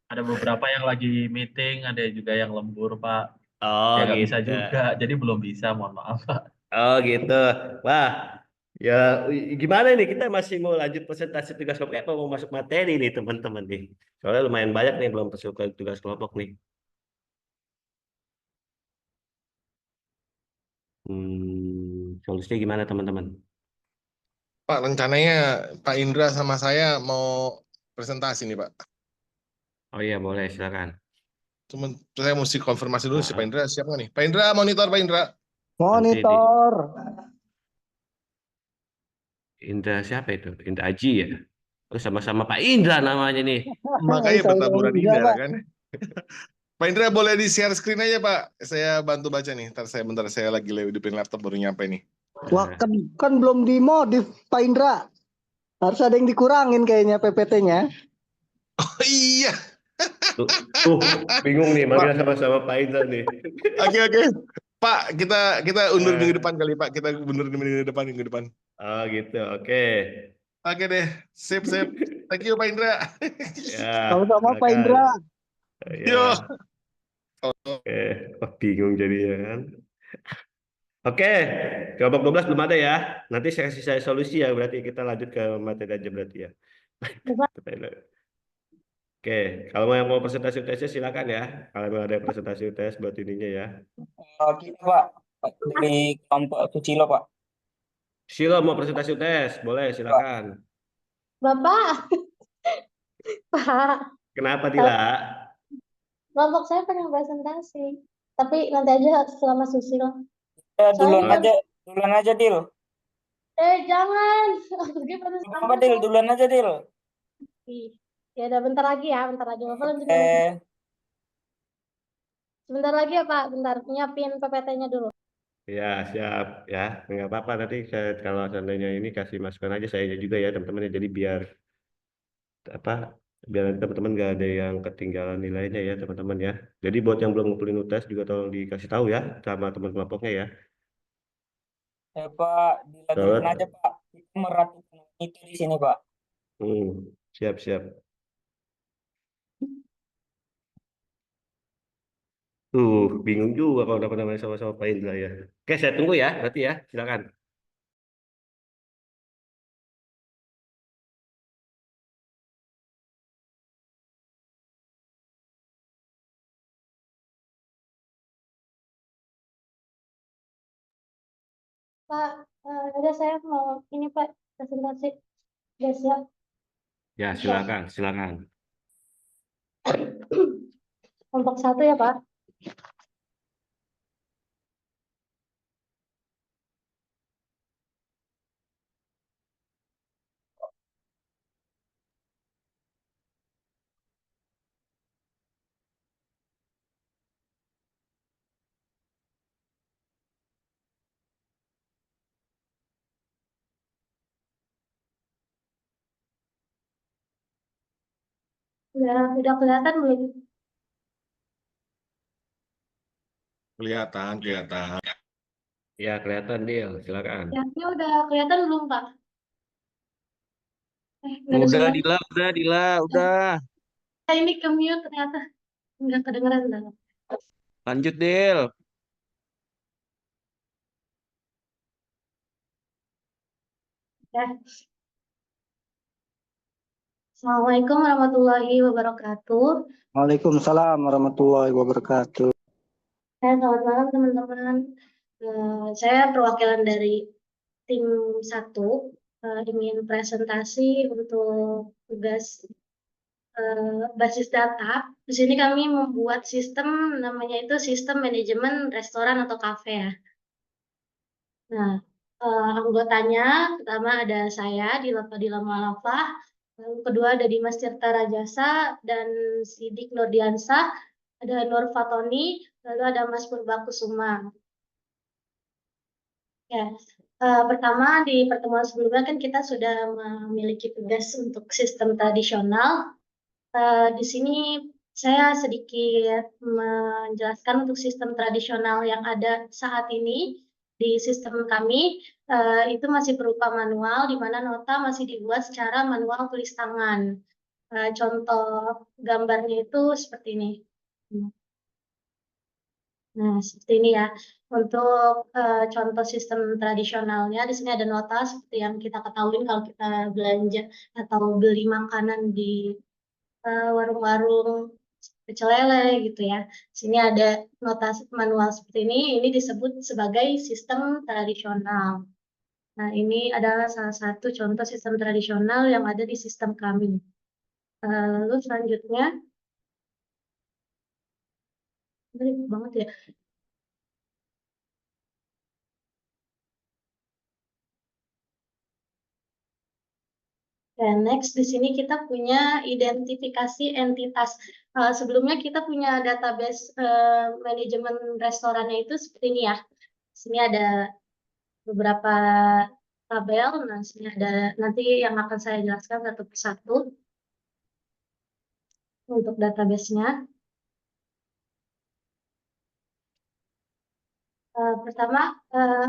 Speaker 12: Ada beberapa yang lagi meeting, ada juga yang lembur, Pak.
Speaker 1: Oh
Speaker 12: Ya nggak bisa
Speaker 1: gitu.
Speaker 12: juga, jadi belum bisa, mohon maaf, Pak.
Speaker 1: Oh gitu. Wah, ya gimana nih kita masih mau lanjut presentasi tugas kelompok apa mau masuk materi nih teman-teman nih. Soalnya lumayan banyak nih belum masuk ke tugas kelompok nih. Solusinya gimana teman-teman?
Speaker 7: Pak, rencananya Pak Indra sama saya mau presentasi nih, Pak.
Speaker 1: Oh iya boleh silakan.
Speaker 7: Cuman saya mesti konfirmasi dulu si Pak
Speaker 1: Ah,
Speaker 7: Indra siap nggak nih? Pak Indra, monitor Pak Indra.
Speaker 1: nanti di
Speaker 11: Monitor.
Speaker 1: Indra siapa itu? Indra Aji ya? Oh sama-sama Pak Indra namanya nih.
Speaker 7: Makanya
Speaker 11: Saya
Speaker 7: bertaburan
Speaker 11: juga,
Speaker 7: Indra
Speaker 11: Pak.
Speaker 7: kan. Pak Indra boleh di share screen aja Pak. Saya bantu baca nih. Bentar saya lagi hidupin laptop baru nyampe nih.
Speaker 11: Wah, kan belum dimodif Pak Indra. Harus ada yang dikurangin kayaknya PPT-nya.
Speaker 7: Oh iya.
Speaker 1: Tuh, bingung nih manggil sama-sama Pak Indra nih.
Speaker 7: Oke. Pak, kita undur minggu depan kali Pak. Kita undur minggu depan.
Speaker 1: Oh gitu, oke.
Speaker 7: Oke deh, sip. Thank you Pak Indra.
Speaker 1: Ya,
Speaker 11: Sama-sama Pak
Speaker 1: silakan.
Speaker 11: Indra.
Speaker 1: Ya,
Speaker 7: Yo.
Speaker 1: oke. Wah, bingung jadinya kan. Oke, kelompok 12 belum ada ya. Nanti saya kasih saya solusi ya, berarti kita lanjut ke materi aja berarti ya. Oke, kalau yang mau presentasi UTS silakan ya. Kalau mau ada presentasi UTS buat ininya ya.
Speaker 2: Kita Pak dari kelompok Susilo Pak.
Speaker 1: Silo mau presentasi UTS, boleh silakan.
Speaker 13: Bapak, Pak,
Speaker 1: Kenapa Dila?
Speaker 13: kelompok saya pengen presentasi. Tapi nanti aja selama Susilo.
Speaker 2: Duluan
Speaker 13: Soalnya-
Speaker 2: aja Dil.
Speaker 13: Jangan. Gimana
Speaker 2: Apa Dil, duluan aja Dil.
Speaker 13: Ya udah bentar lagi ya, bentar lagi. Bapak lanjut dulu. Sebentar lagi ya Pak, bentar nyiapin PPT-nya dulu.
Speaker 1: Ya siap ya, nggak apa-apa nanti kalau seandainya ini kasih masukan aja saya juga ya teman-teman ya. Jadi biar apa? Biar nanti teman-teman nggak ada yang ketinggalan nilainya ya teman-teman ya. Jadi buat yang belum ngumpulin UTS juga tolong dikasih tahu ya sama teman kelompoknya ya.
Speaker 2: Pak, dilanjutin aja Pak. Kita meratikan itu di sini Pak.
Speaker 1: Siap. Bingung juga kalau dapat namanya sama-sama Pak Indra ya. Oke, saya tunggu ya, berarti ya, silakan.
Speaker 13: Pak, udah saya mau ini Pak, presentasi. Udah siap.
Speaker 1: Ya, silakan.
Speaker 13: Kelompok 1 ya Pak. Udah kelihatan belum?
Speaker 7: Kelihatan.
Speaker 1: Ya, kelihatan Dil, silakan.
Speaker 13: Ya, udah kelihatan belum Pak? Nggak ada
Speaker 4: Udah,
Speaker 13: suara.
Speaker 4: Dila, udah.
Speaker 13: Ini ke mute ternyata. Nggak kedengeran.
Speaker 4: Lanjut, Del.
Speaker 13: Ya. Assalamualaikum warahmatullahi wabarakatuh.
Speaker 11: Waalaikumsalam warahmatullahi wabarakatuh.
Speaker 13: Selamat malam teman-teman. Saya perwakilan dari tim 1 ingin presentasi untuk tugas basis data. Di sini kami membuat sistem namanya itu sistem manajemen restoran atau kafe ya. Nah, anggotanya pertama ada saya di Lama, lalu kedua ada Dimas Tirta Rajasa dan Sidik Nurdiansah, ada Nur Fatoni, lalu ada Mas Purbakusuma. Ya, pertama di pertemuan sebelumnya kan kita sudah memiliki tugas untuk sistem tradisional. Di sini saya sedikit menjelaskan untuk sistem tradisional yang ada saat ini di sistem kami, itu masih berupa manual, di mana nota masih dibuat secara manual tulis tangan. Contoh gambarnya itu seperti ini. Nah, seperti ini ya. Untuk contoh sistem tradisionalnya, di sini ada nota seperti yang kita ketahui kalau kita belanja atau beli makanan di warung-warung pecel lele gitu ya. Sini ada nota manual seperti ini disebut sebagai sistem tradisional. Nah, ini adalah salah satu contoh sistem tradisional yang ada di sistem kami. Lalu selanjutnya, ribet banget ya. Dan next di sini kita punya identifikasi entitas. Sebelumnya kita punya database manajemen restorannya itu seperti ini ya. Sini ada beberapa tabel. Nah, sini ada nanti yang akan saya jelaskan satu persatu untuk database-nya. Pertama,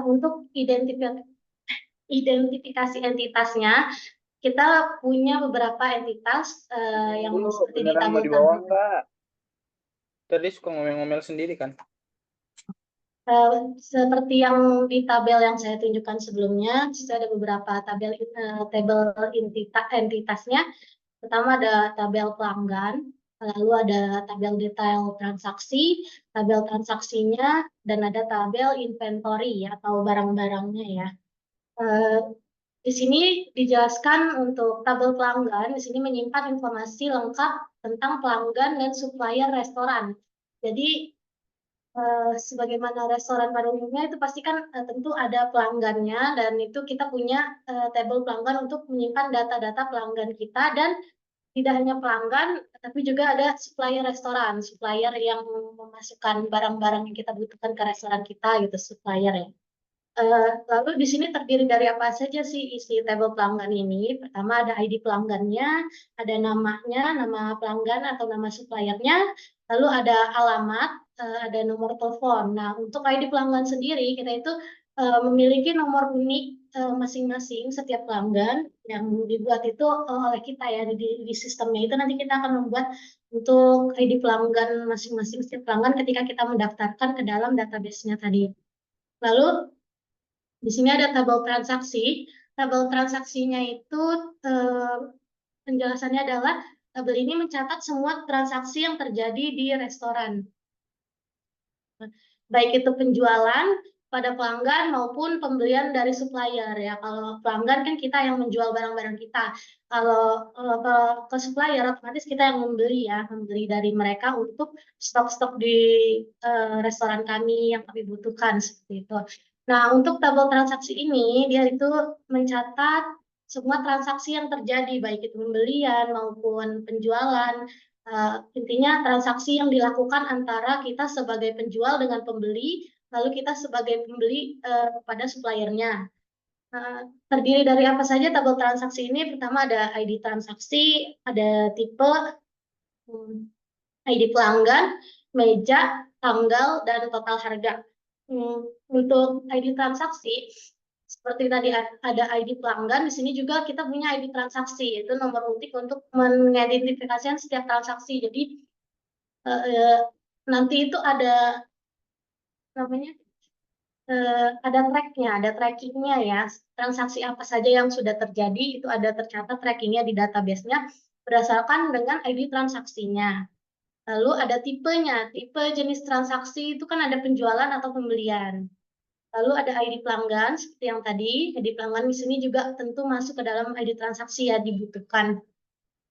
Speaker 13: untuk identifikasi entitasnya, kita punya beberapa entitas yang seperti di tabel
Speaker 2: Enggak. Tadi suka ngomel-ngomel sendiri kan?
Speaker 13: Seperti yang di tabel yang saya tunjukkan sebelumnya, ada beberapa tabel entitasnya. Pertama ada tabel pelanggan, lalu ada tabel detail transaksi, tabel transaksinya, dan ada tabel inventory atau barang-barangnya ya. Di sini dijelaskan untuk tabel pelanggan, di sini menyimpan informasi lengkap tentang pelanggan dan supplier restoran. Jadi sebagaimana restoran pada umumnya itu pasti kan tentu ada pelanggannya, dan itu kita punya tabel pelanggan untuk menyimpan data-data pelanggan kita, dan tidak hanya pelanggan tapi juga ada supplier restoran, supplier yang memasukkan barang-barang yang kita butuhkan ke restoran kita gitu, supplier ya. Lalu di sini terdiri dari apa saja sih isi tabel pelanggan ini? Pertama ada ID pelanggannya, ada namanya, nama pelanggan atau nama suppliernya, lalu ada alamat, ada nomor telepon. Nah, untuk ID pelanggan sendiri kita itu memiliki nomor unik masing-masing setiap pelanggan yang dibuat itu oleh kita ya di sistemnya itu. Nanti kita akan membuat untuk ID pelanggan masing-masing setiap pelanggan ketika kita mendaftarkan ke dalam database-nya tadi. Lalu di sini ada tabel transaksi. Tabel transaksinya itu penjelasannya adalah tabel ini mencatat semua transaksi yang terjadi di restoran. Baik itu penjualan pada pelanggan maupun pembelian dari supplier ya. Kalau pelanggan kan kita yang menjual barang-barang kita. Kalau ke supplier otomatis kita yang membeli ya, membeli dari mereka untuk stok-stok di restoran kami yang kami butuhkan seperti itu. Nah, untuk tabel transaksi ini dia itu mencatat semua transaksi yang terjadi baik itu pembelian maupun penjualan. Intinya transaksi yang dilakukan antara kita sebagai penjual dengan pembeli, lalu kita sebagai pembeli kepada suppliernya. Terdiri dari apa saja tabel transaksi ini? Pertama ada ID transaksi, ada tipe, ID pelanggan, meja, tanggal, dan total harga. Untuk ID transaksi, seperti tadi ada ID pelanggan, di sini juga kita punya ID transaksi, yaitu nomor unik untuk mengidentifikasikan setiap transaksi. Jadi nanti itu ada namanya ada tracknya, ada trackingnya ya. Transaksi apa saja yang sudah terjadi itu ada tercatat trackingnya di database-nya berdasarkan dengan ID transaksinya. Lalu ada tipenya, tipe jenis transaksi itu kan ada penjualan atau pembelian. Lalu ada ID pelanggan seperti yang tadi, ID pelanggan di sini juga tentu masuk ke dalam ID transaksi ya, dibutuhkan.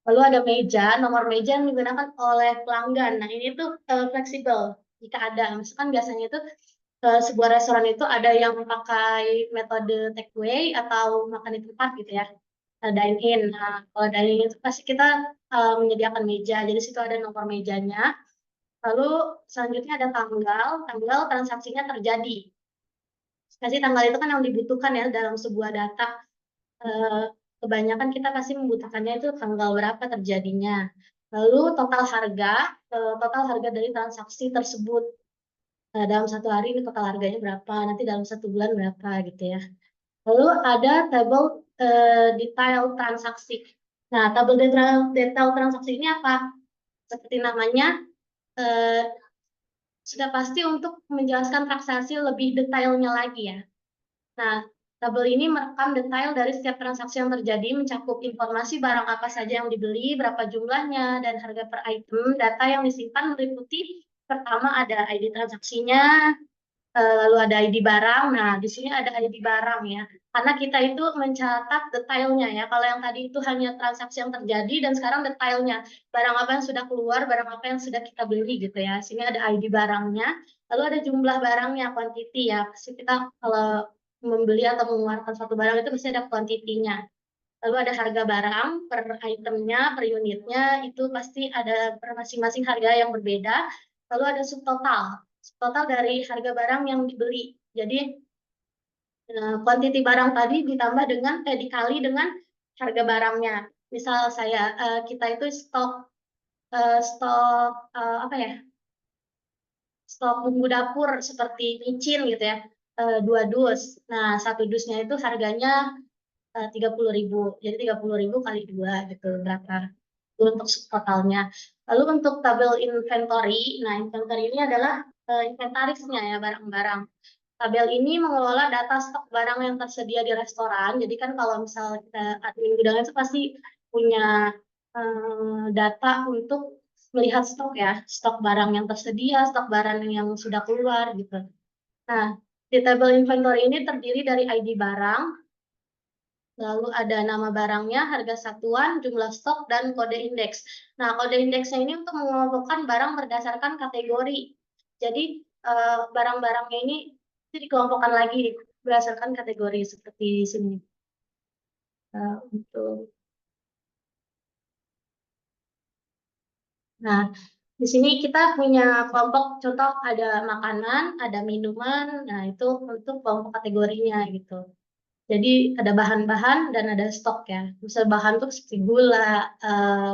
Speaker 13: Lalu ada meja, nomor meja yang digunakan oleh pelanggan. Nah, ini tuh fleksibel jika ada. Misalkan biasanya itu sebuah restoran itu ada yang pakai metode take away atau makan di tempat gitu ya, dine in. Nah, kalau dine in itu pasti kita menyediakan meja, jadi situ ada nomor mejanya. Lalu selanjutnya ada tanggal transaksinya terjadi. Pasti tanggal itu kan yang dibutuhkan ya dalam sebuah data. Kebanyakan kita pasti membutuhkannya itu tanggal berapa terjadinya. Lalu total harga dari transaksi tersebut. Dalam satu hari ini total harganya berapa, nanti dalam 1 bulan berapa gitu ya. Lalu ada tabel detail transaksi. Nah, tabel detail transaksi ini apa? Seperti namanya, sudah pasti untuk menjelaskan transaksi lebih detailnya lagi ya. Nah, tabel ini merekam detail dari setiap transaksi yang terjadi, mencakup informasi barang apa saja yang dibeli, berapa jumlahnya, dan harga per item. Data yang disimpan meliputi pertama ada ID transaksinya, lalu ada ID barang. Nah, di sini ada ID barang ya. Karena kita itu mencatat detailnya ya. Kalau yang tadi itu hanya transaksi yang terjadi dan sekarang detailnya. Barang apa yang sudah keluar, barang apa yang sudah kita beli gitu ya. Sini ada ID barangnya. Lalu ada jumlah barangnya, quantity ya. Pasti kita kalau membeli atau mengeluarkan suatu barang itu pasti ada quantity-nya. Lalu ada harga barang per itemnya, per unitnya, itu pasti ada per masing-masing harga yang berbeda. Lalu ada subtotal. Subtotal dari harga barang yang dibeli. Jadi quantity barang tadi ditambah dengan dikali dengan harga barangnya. Misal kita itu stok apa ya? Stok bumbu dapur seperti micin gitu ya. 2 dus. Nah, 1 dusnya itu harganya 30.000. Jadi 30.000 kali 2 gitu berapa untuk totalnya. Lalu untuk tabel inventory, nah inventory ini adalah inventarisnya ya barang-barang. Tabel ini mengelola data stok barang yang tersedia di restoran. Jadi kan kalau misal kita admin gudang itu pasti punya data untuk melihat stok ya, stok barang yang tersedia, stok barang yang sudah keluar gitu. Nah, di tabel inventory ini terdiri dari ID barang, lalu ada nama barangnya, harga satuan, jumlah stok, dan kode indeks. Nah, kode indeksnya ini untuk mengelompokkan barang berdasarkan kategori. Jadi, barang-barangnya ini dikelompokkan lagi berdasarkan kategori seperti di sini. Nah, di sini kita punya kelompok, contoh ada makanan, ada minuman, nah itu untuk kelompok kategorinya gitu. Jadi ada bahan-bahan dan ada stok ya. Misal bahan tuh seperti gula,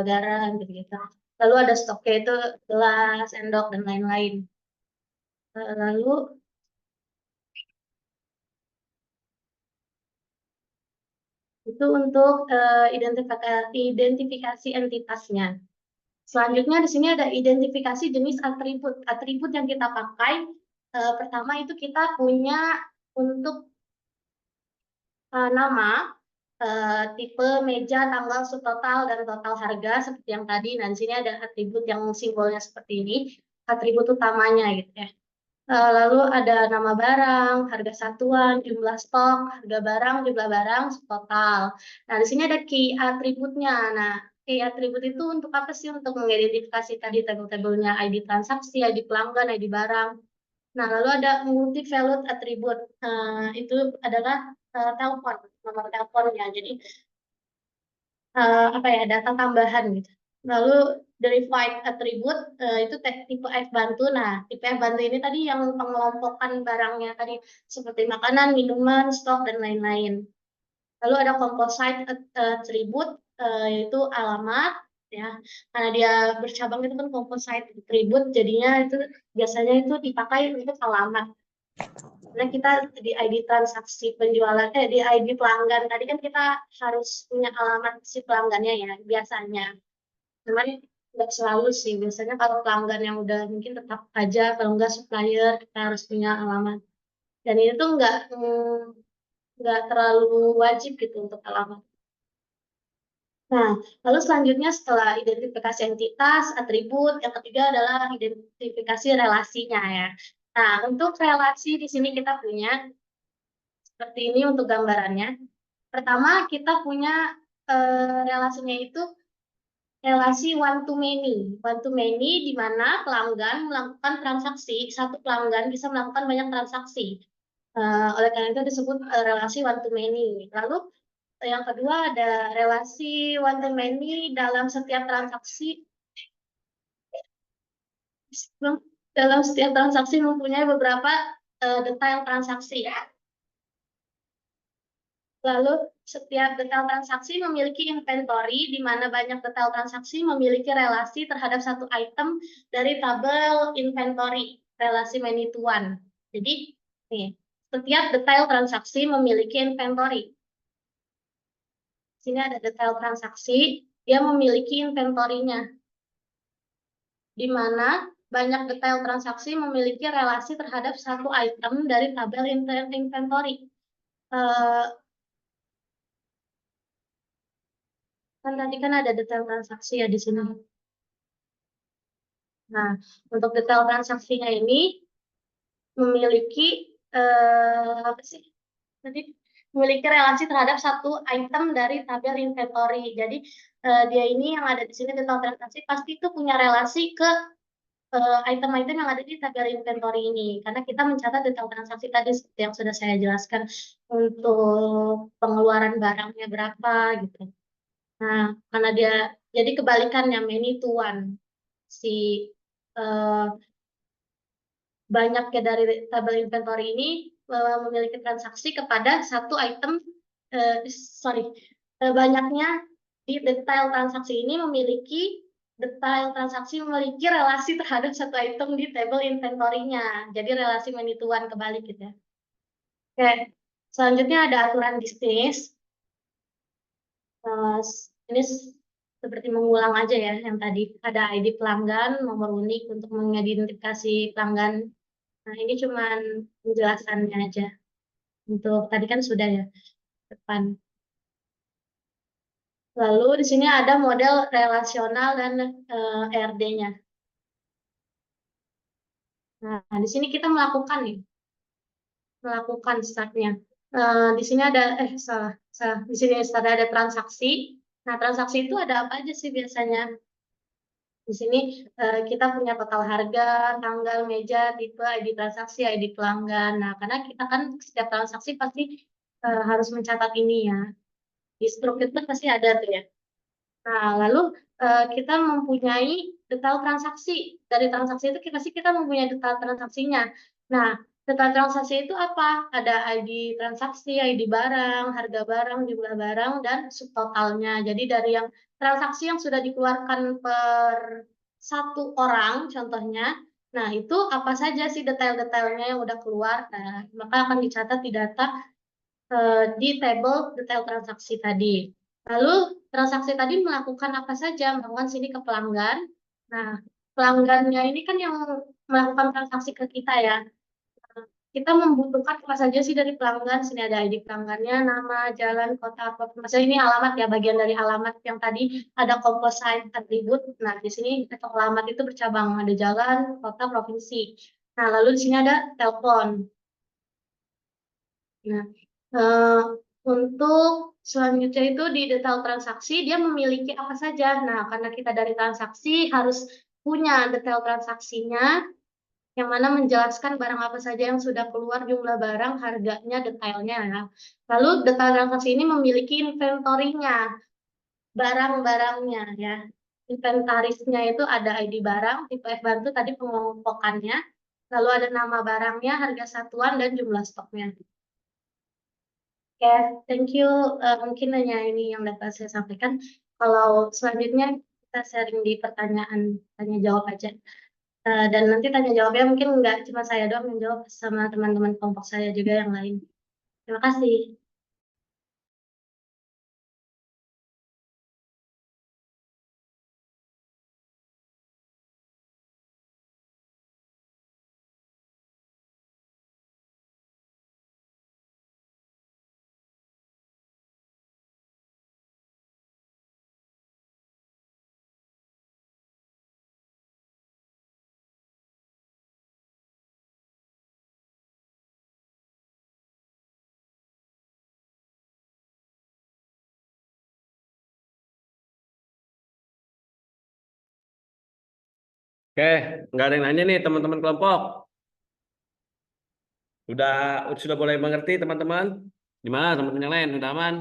Speaker 13: garam gitu-gitu. Lalu ada stoknya itu gelas, sendok dan lain-lain. Lalu itu untuk identifikasi entitasnya. Selanjutnya di sini ada identifikasi jenis atribut. Atribut yang kita pakai pertama itu kita punya untuk nama, tipe, meja, tanggal, subtotal, dan total harga seperti yang tadi. Nah, di sini ada atribut yang simbolnya seperti ini, atribut utamanya gitu ya. Lalu ada nama barang, harga satuan, jumlah stok, harga barang, jumlah barang, subtotal. Nah, di sini ada key atributnya. Nah, key atribut itu untuk apa sih? Untuk mengidentifikasi tadi tabel-tabelnya ID transaksi, ID pelanggan, ID barang. Nah, lalu ada multi valued attribute. Itu adalah telepon, nomor teleponnya. Jadi apa ya, data tambahan gitu. Lalu derived attribute itu tipe F bantu. Nah, tipe F bantu ini tadi yang pengelompokan barangnya tadi seperti makanan, minuman, stok dan lain-lain. Lalu ada composite attribute yaitu alamat ya. Karena dia bercabang itu kan composite attribute, jadinya itu biasanya itu dipakai untuk alamat. Karena kita di ID transaksi penjualan, di ID pelanggan tadi kan kita harus punya alamat si pelanggannya ya biasanya. Cuman nggak selalu sih. Biasanya kalau pelanggan yang udah mungkin tetap aja, kalau nggak supplier kita harus punya alamat. Dan ini tuh nggak terlalu wajib gitu untuk alamat. Nah, lalu selanjutnya setelah identifikasi entitas, atribut, yang ketiga adalah identifikasi relasinya ya. Nah, untuk relasi di sini kita punya seperti ini untuk gambarannya. Pertama, kita punya relasinya itu relasi one to many. One to many di mana pelanggan melakukan transaksi, satu pelanggan bisa melakukan banyak transaksi. Oleh karena itu disebut relasi one to many. Lalu yang kedua ada relasi one to many dalam setiap transaksi. Dalam setiap transaksi mempunyai beberapa detail transaksi. Lalu setiap detail transaksi memiliki inventory, di mana banyak detail transaksi memiliki relasi terhadap satu item dari tabel inventory, relasi many to one. Jadi, nih, setiap detail transaksi memiliki inventory. Sini ada detail transaksi, dia memiliki inventory-nya, di mana banyak detail transaksi memiliki relasi terhadap satu item dari tabel inventory. Kan tadi kan ada detail transaksi ya di sini. Nah, untuk detail transaksinya ini memiliki apa sih? Jadi memiliki relasi terhadap satu item dari tabel inventory. Jadi dia ini yang ada di sini detail transaksi pasti itu punya relasi ke item-item yang ada di tabel inventory ini. Karena kita mencatat detail transaksi tadi seperti yang sudah saya jelaskan untuk pengeluaran barangnya berapa gitu. Nah, karena dia jadi kebalikannya many to one. Si banyaknya dari tabel inventory ini memiliki transaksi kepada satu item, banyaknya di detail transaksi ini memiliki detail transaksi memiliki relasi terhadap satu item di tabel inventory-nya. Jadi relasi many to one kebalik gitu ya. Oke, selanjutnya ada aturan bisnis. Ini seperti mengulang aja ya yang tadi. Ada ID pelanggan, nomor unik untuk mengidentifikasi pelanggan. Nah, ini cuman penjelasannya aja. Untuk tadi kan sudah ya, depan. Lalu di sini ada model relasional dan RD-nya. Nah, di sini kita melakukan nih. Melakukan startnya. Di sini ada, salah. Di sini ada transaksi. Nah, transaksi itu ada apa aja sih biasanya? Di sini kita punya total harga, tanggal, meja, tipe, ID transaksi, ID pelanggan. Nah, karena kita kan setiap transaksi pasti harus mencatat ini ya. Di struktur itu pasti ada tuh ya. Nah, lalu kita mempunyai detail transaksi. Dari transaksi itu pasti kita mempunyai detail transaksinya. Nah, detail transaksi itu apa? Ada ID transaksi, ID barang, harga barang, jumlah barang, dan subtotalnya. Jadi dari yang transaksi yang sudah dikeluarkan per satu orang, contohnya, nah itu apa saja sih detail-detailnya yang udah keluar. Nah, maka akan dicatat di data di tabel detail transaksi tadi. Lalu transaksi tadi melakukan apa saja? Melakukan sini ke pelanggan. Nah, pelanggannya ini kan yang melakukan transaksi ke kita ya. Kita membutuhkan apa saja sih dari pelanggan? Sini ada ID pelanggannya, nama, jalan, kota, apa. Maksudnya ini alamat ya, bagian dari alamat yang tadi ada composite attribute. Nah, di sini alamat itu bercabang, ada jalan, kota, provinsi. Nah, lalu di sini ada telepon. Nah, untuk selanjutnya itu di detail transaksi, dia memiliki apa saja. Nah, karena kita dari transaksi harus punya detail transaksinya, yang mana menjelaskan barang apa saja yang sudah keluar, jumlah barang, harganya, detailnya ya. Lalu detail transaksi ini memiliki inventory-nya, barang-barangnya ya. Inventarisnya itu ada ID barang, tipe F-bar itu tadi pengelompokannya, lalu ada nama barangnya, harga satuan, dan jumlah stoknya. Oke, thank you. Mungkin hanya ini yang dapat saya sampaikan. Kalau selanjutnya kita sharing di pertanyaan tanya jawab aja. Dan nanti tanya jawabnya mungkin nggak cuma saya doang yang jawab, sama teman-teman kelompok saya juga yang lain. Terima kasih.
Speaker 1: Oke, nggak ada yang nanya nih teman-teman kelompok. Sudah boleh mengerti teman-teman? Gimana teman-teman yang lain? Udah aman?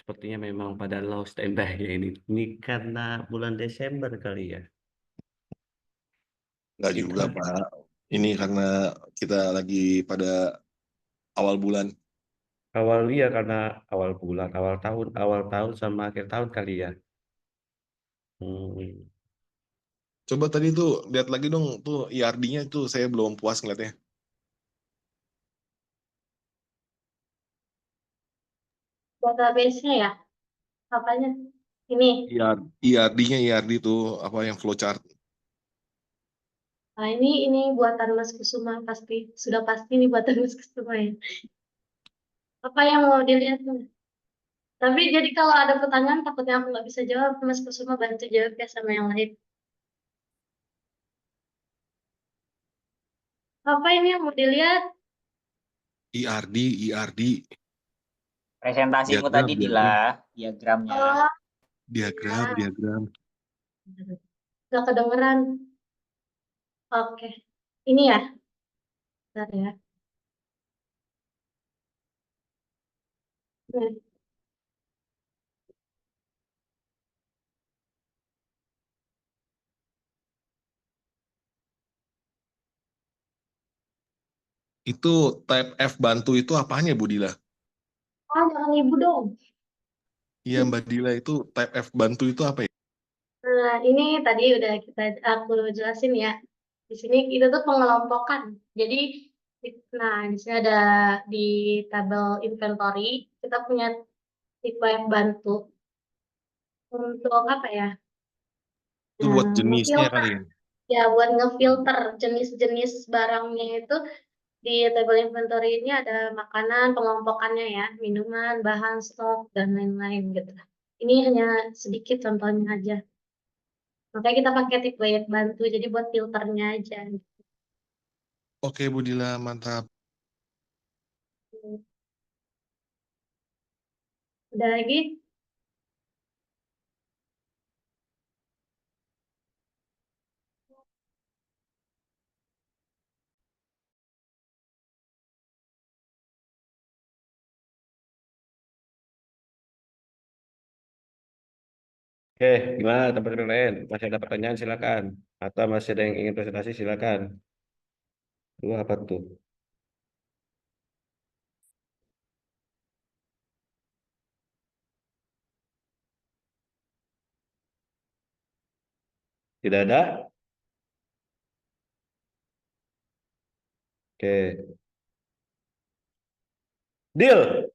Speaker 1: Sepertinya memang pada low standby ini. Ini karena bulan Desember kali ya.
Speaker 7: Nggak juga, Pak. Ini karena kita lagi pada awal bulan.
Speaker 1: Awal iya karena awal bulan, awal tahun sama akhir tahun kali ya. Hmm.
Speaker 7: Coba tadi tuh lihat lagi dong tuh IRD-nya tuh saya belum puas ngeliatnya.
Speaker 13: Database-nya ya? Apanya? Ini.
Speaker 7: IRD-nya tuh apa yang flowchart.
Speaker 13: Nah, ini buatan Mas Kusuma pasti. Sudah pasti ini buatan Mas Kusuma ya. Apa yang mau dilihat? Tapi jadi kalau ada pertanyaan takutnya aku nggak bisa jawab, Mas Kusuma bantu jawab ya sama yang lain. Apa ini yang mau dilihat?
Speaker 7: IRD.
Speaker 2: Presentasimu
Speaker 7: Diagram,
Speaker 2: tadi Dila, diagramnya.
Speaker 13: Oh,
Speaker 7: diagram.
Speaker 13: nggak kedengeran. Oke. Ini ya? Bentar ya. Nih.
Speaker 7: Itu type F bantu itu apanya Bu Dila?
Speaker 13: Ah, jangan ibu dong.
Speaker 7: Iya Mbak Dila itu type F bantu itu apa ya?
Speaker 13: Nah, ini tadi udah aku jelasin ya. Di sini itu tuh pengelompokan. Jadi, nah di sini ada di tabel inventory kita punya tipe yang bantu untuk apa ya?
Speaker 7: Itu buat jenisnya
Speaker 13: Ngefilter.
Speaker 7: kali ya.
Speaker 13: Ya, buat ngefilter jenis-jenis barangnya itu di tabel inventory ini ada makanan, pengelompokannya ya, minuman, bahan, stok, dan lain-lain gitu. Ini hanya sedikit contohnya aja. Makanya kita pakai tipe yang bantu, jadi buat filternya aja.
Speaker 7: Oke Bu Dila, mantap.
Speaker 13: Udah lagi?
Speaker 1: Oke, gimana teman-teman lain? Masih ada pertanyaan silakan. Atau masih ada yang ingin presentasi silakan. Lu apa tuh? Tidak ada? Oke. Deal.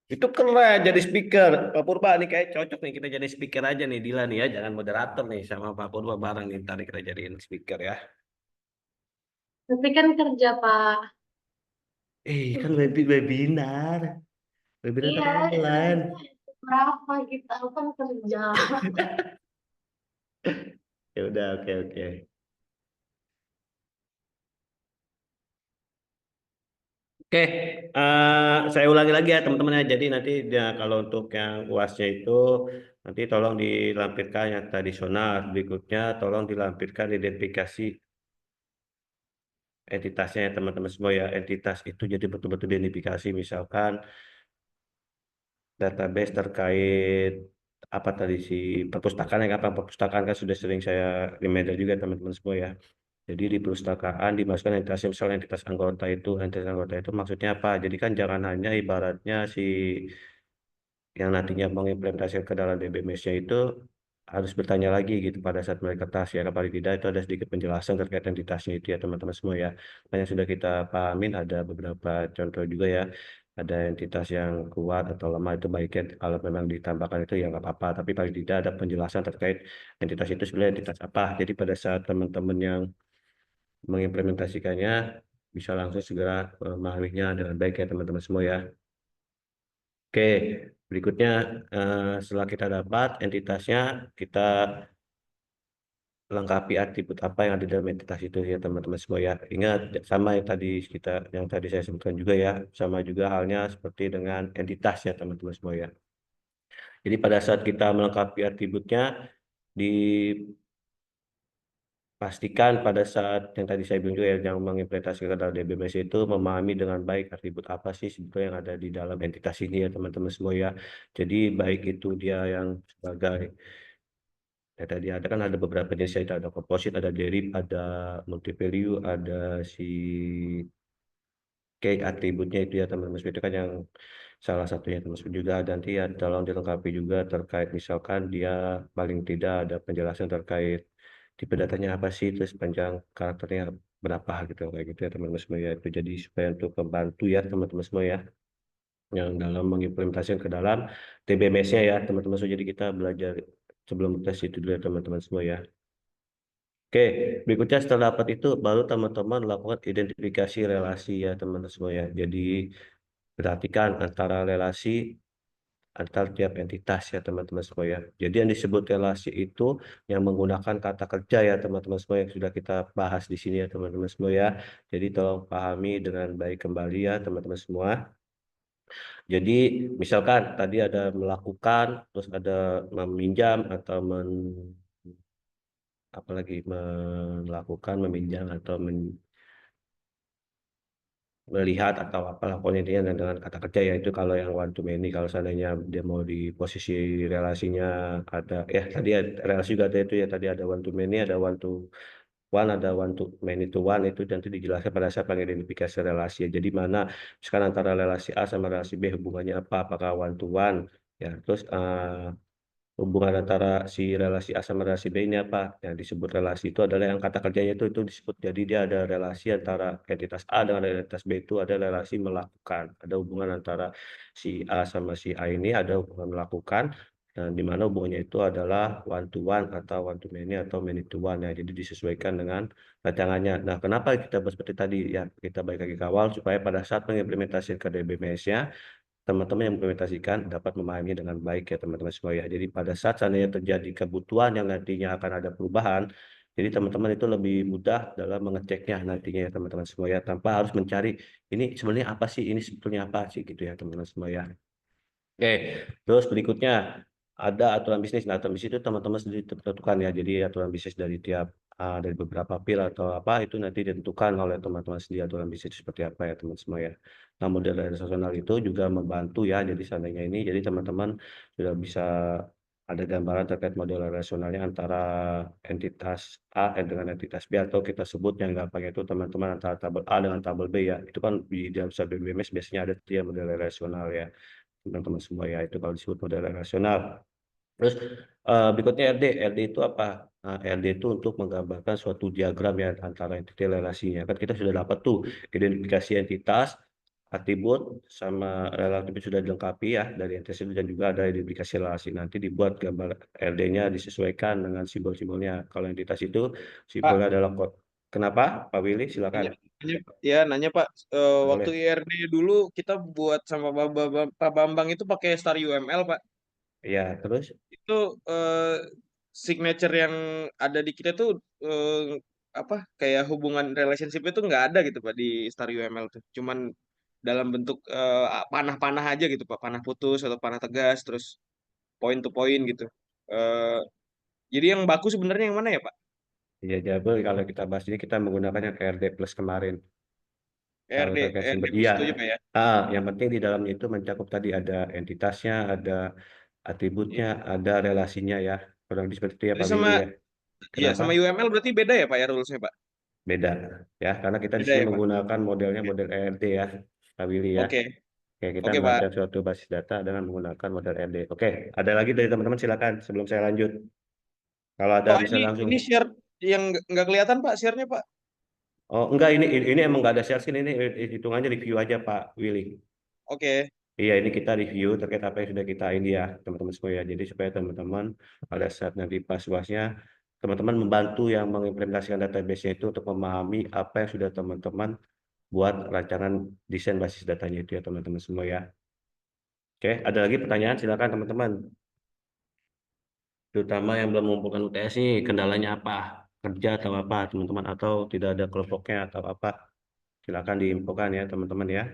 Speaker 1: Itu keren jadi speaker. Pak Purba nih kayak cocok nih kita jadi speaker aja nih Dila nih ya. Jangan moderator nih sama Pak Purba bareng nih. Ntar kita jadiin speaker ya.
Speaker 13: Tapi kan kerja, Pak.
Speaker 1: Kan webinar. Webinar
Speaker 13: Iya,
Speaker 1: kan online.
Speaker 13: berapa kita kan kerja.
Speaker 1: Ya udah, oke. Oke, saya ulangi lagi ya teman-teman ya. Jadi nanti ya, kalau untuk yang UASnya itu nanti tolong dilampirkan yang tradisional. Berikutnya tolong dilampirkan identifikasi entitasnya ya teman-teman semua ya. Entitas itu jadi betul-betul diidentifikasi misalkan database terkait apa tadi si perpustakaan yang apa perpustakaan kan sudah sering saya reminder juga teman-teman semua ya. Jadi di perpustakaan dimasukkan entitas misalnya entitas anggota itu maksudnya apa? Jadi kan jangan hanya ibaratnya si yang nantinya mengimplementasikan ke dalam DBMS-nya itu harus bertanya lagi gitu pada saat mereka tes ya paling tidak itu ada sedikit penjelasan terkait entitasnya itu ya teman-teman semua ya. Yang sudah kita pahamin ada beberapa contoh juga ya. Ada entitas yang kuat atau lemah itu baiknya kalau memang ditambahkan itu ya nggak apa-apa. Tapi paling tidak ada penjelasan terkait entitas itu sebenarnya entitas apa. Jadi pada saat teman-teman yang mengimplementasikannya bisa langsung segera memahaminya dengan baik ya teman-teman semua ya. Oke, berikutnya setelah kita dapat entitasnya, kita lengkapi atribut apa yang ada dalam entitas itu ya teman-teman semua ya. Ingat sama yang tadi saya sebutkan juga ya, sama juga halnya seperti dengan entitas ya teman-teman semua ya. Jadi pada saat kita melengkapi atributnya pastikan pada saat yang tadi saya bilang juga ya, yang mengimplementasikan dalam DBMS itu memahami dengan baik atribut apa sih sebetulnya yang ada di dalam entitas ini ya teman-teman semua ya. Jadi baik itu dia yang sebagai ya tadi ada beberapa jenis ada composite, ada derib, ada multi value, ada si key atributnya itu ya teman-teman itu kan yang salah satunya, termasuk juga nanti ya tolong dilengkapi juga terkait misalkan dia paling tidak ada penjelasan terkait tipe datanya apa sih, terus panjang karakternya berapa gitu kayak gitu ya teman-teman semua ya. Itu jadi supaya untuk membantu ya teman-teman semua ya yang dalam mengimplementasikan ke dalam TBMS-nya ya teman-teman semua. Jadi kita belajar sebelum tes itu dulu ya teman-teman semua ya. Oke, berikutnya setelah dapat itu baru teman-teman lakukan identifikasi relasi ya teman-teman semua ya. Jadi perhatikan antara relasi antar tiap entitas ya teman-teman semua ya. Jadi yang disebut relasi itu yang menggunakan kata kerja ya teman-teman semua yang sudah kita bahas di sini ya teman-teman semua ya. Jadi tolong pahami dengan baik kembali ya teman-teman semua. Jadi misalkan tadi ada melakukan, terus ada meminjam atau apalagi melakukan, meminjam atau melihat atau apalah pokoknya intinya dengan kata kerja ya itu kalau yang one to many. Kalau seandainya dia mau di posisi relasinya ada ya tadi relasi juga ada itu ya tadi ada one to many, ada one to one, ada one to many to one, itu nanti dijelaskan pada saat pengidentifikasi relasi ya. Jadi mana sekarang antara relasi A sama relasi B hubungannya apa, apakah one to one ya, terus hubungan antara si relasi A sama relasi B ini apa? Yang disebut relasi itu adalah yang kata kerjanya itu disebut. Jadi dia ada relasi antara entitas A dengan entitas B itu ada relasi melakukan. Ada hubungan antara si A sama si A ini ada hubungan melakukan dan di mana hubungannya itu adalah one to one atau one to many atau many to one ya. Jadi disesuaikan dengan rancangannya. Nah, kenapa kita bahas seperti tadi ya? Kita balik lagi ke awal supaya pada saat mengimplementasikan ke DBMS-nya teman-teman yang mengimplementasikan dapat memahaminya dengan baik ya teman-teman semua ya. Jadi pada saat seandainya terjadi kebutuhan yang nantinya akan ada perubahan, jadi teman-teman itu lebih mudah dalam mengeceknya nantinya ya teman-teman semua ya, tanpa harus mencari ini sebenarnya apa sih, ini sebetulnya apa sih gitu ya teman-teman semua ya. Oke, terus berikutnya ada aturan bisnis. Nah, aturan bisnis itu teman-teman sendiri tentukan ya. Jadi aturan bisnis dari tiap dari beberapa pil atau apa itu nanti ditentukan oleh teman-teman sendiri aturan bisnis seperti apa ya teman semua ya. Nah, model relasional itu juga membantu ya. Jadi seandainya ini, jadi teman-teman sudah bisa ada gambaran terkait model relasionalnya antara entitas A dengan entitas B atau kita sebut yang gampang itu teman-teman antara tabel A dengan tabel B ya. Itu kan di dalam satu BMS biasanya ada dia model relasional ya teman-teman semua ya itu kalau disebut model relasional. Terus berikutnya RD. RD itu apa? Nah, RD itu untuk menggambarkan suatu diagram ya antara entitas relasinya. Kan kita sudah dapat tuh identifikasi entitas, atribut sama relatif sudah dilengkapi ya dari entitas itu dan juga ada identifikasi relasi. Nanti dibuat gambar RD-nya disesuaikan dengan simbol-simbolnya. Kalau entitas itu
Speaker 4: Pak,
Speaker 1: simbolnya adalah kode. Kenapa? Pak Willy, silakan.
Speaker 4: nanya Pak, waktu
Speaker 1: Boleh.
Speaker 4: IRD dulu kita buat sama Pak Bambang itu pakai Star UML Pak.
Speaker 1: Ya, terus?
Speaker 4: Itu signature yang ada di kita tuh apa kayak hubungan relationship itu nggak ada gitu Pak di Star UML tuh. Cuman dalam bentuk panah-panah aja gitu Pak, panah putus atau panah tegas terus point to point gitu. Eh, jadi yang baku sebenarnya yang mana ya Pak?
Speaker 1: Ya, Jabel, kalau kita bahas ini kita menggunakan yang KRD plus kemarin. Kalau terkait
Speaker 4: RD
Speaker 1: sumber,
Speaker 4: plus
Speaker 1: iya.
Speaker 4: itu aja Pak ya.
Speaker 1: Yang penting di dalamnya itu mencakup tadi ada entitasnya, ada atributnya,
Speaker 4: Iya.
Speaker 1: ada relasinya ya. Kurang lebih seperti itu ya
Speaker 4: Berarti
Speaker 1: Pak
Speaker 4: sama
Speaker 1: Willy ya.
Speaker 4: iya
Speaker 1: Kenapa?
Speaker 4: sama UML berarti beda ya Pak ya rulesnya Pak?
Speaker 1: Beda ya, karena kita di
Speaker 4: Beda
Speaker 1: sini
Speaker 4: ya Pak.
Speaker 1: menggunakan modelnya
Speaker 4: Oke.
Speaker 1: model ERD ya, Pak Willy ya.
Speaker 4: Oke.
Speaker 1: Oke, kita
Speaker 4: Oke Pak.
Speaker 1: merancang suatu basis data dengan menggunakan model ERD. Oke, ada lagi dari teman-teman silakan sebelum saya lanjut. Kalau ada
Speaker 4: Pak
Speaker 1: misalnya langsung.
Speaker 4: ini share yang nggak kelihatan Pak share-nya Pak.
Speaker 1: Oh enggak, ini emang nggak ada share screen, ini hitungannya review aja Pak Willy.
Speaker 4: Oke.
Speaker 1: Iya, ini kita review terkait apa yang sudah kita ini ya, teman-teman semua ya. Jadi supaya teman-teman pada saat nanti pas UASnya, teman-teman membantu yang mengimplementasikan database-nya itu untuk memahami apa yang sudah teman-teman buat rancangan desain basis datanya itu ya teman-teman semua ya. Oke, ada lagi pertanyaan? Silakan teman-teman. Terutama yang belum mengumpulkan UTS nih, kendalanya apa? Kerja atau apa, teman-teman? Atau tidak ada kelompoknya atau apa? Silakan diinfokan ya teman-teman ya.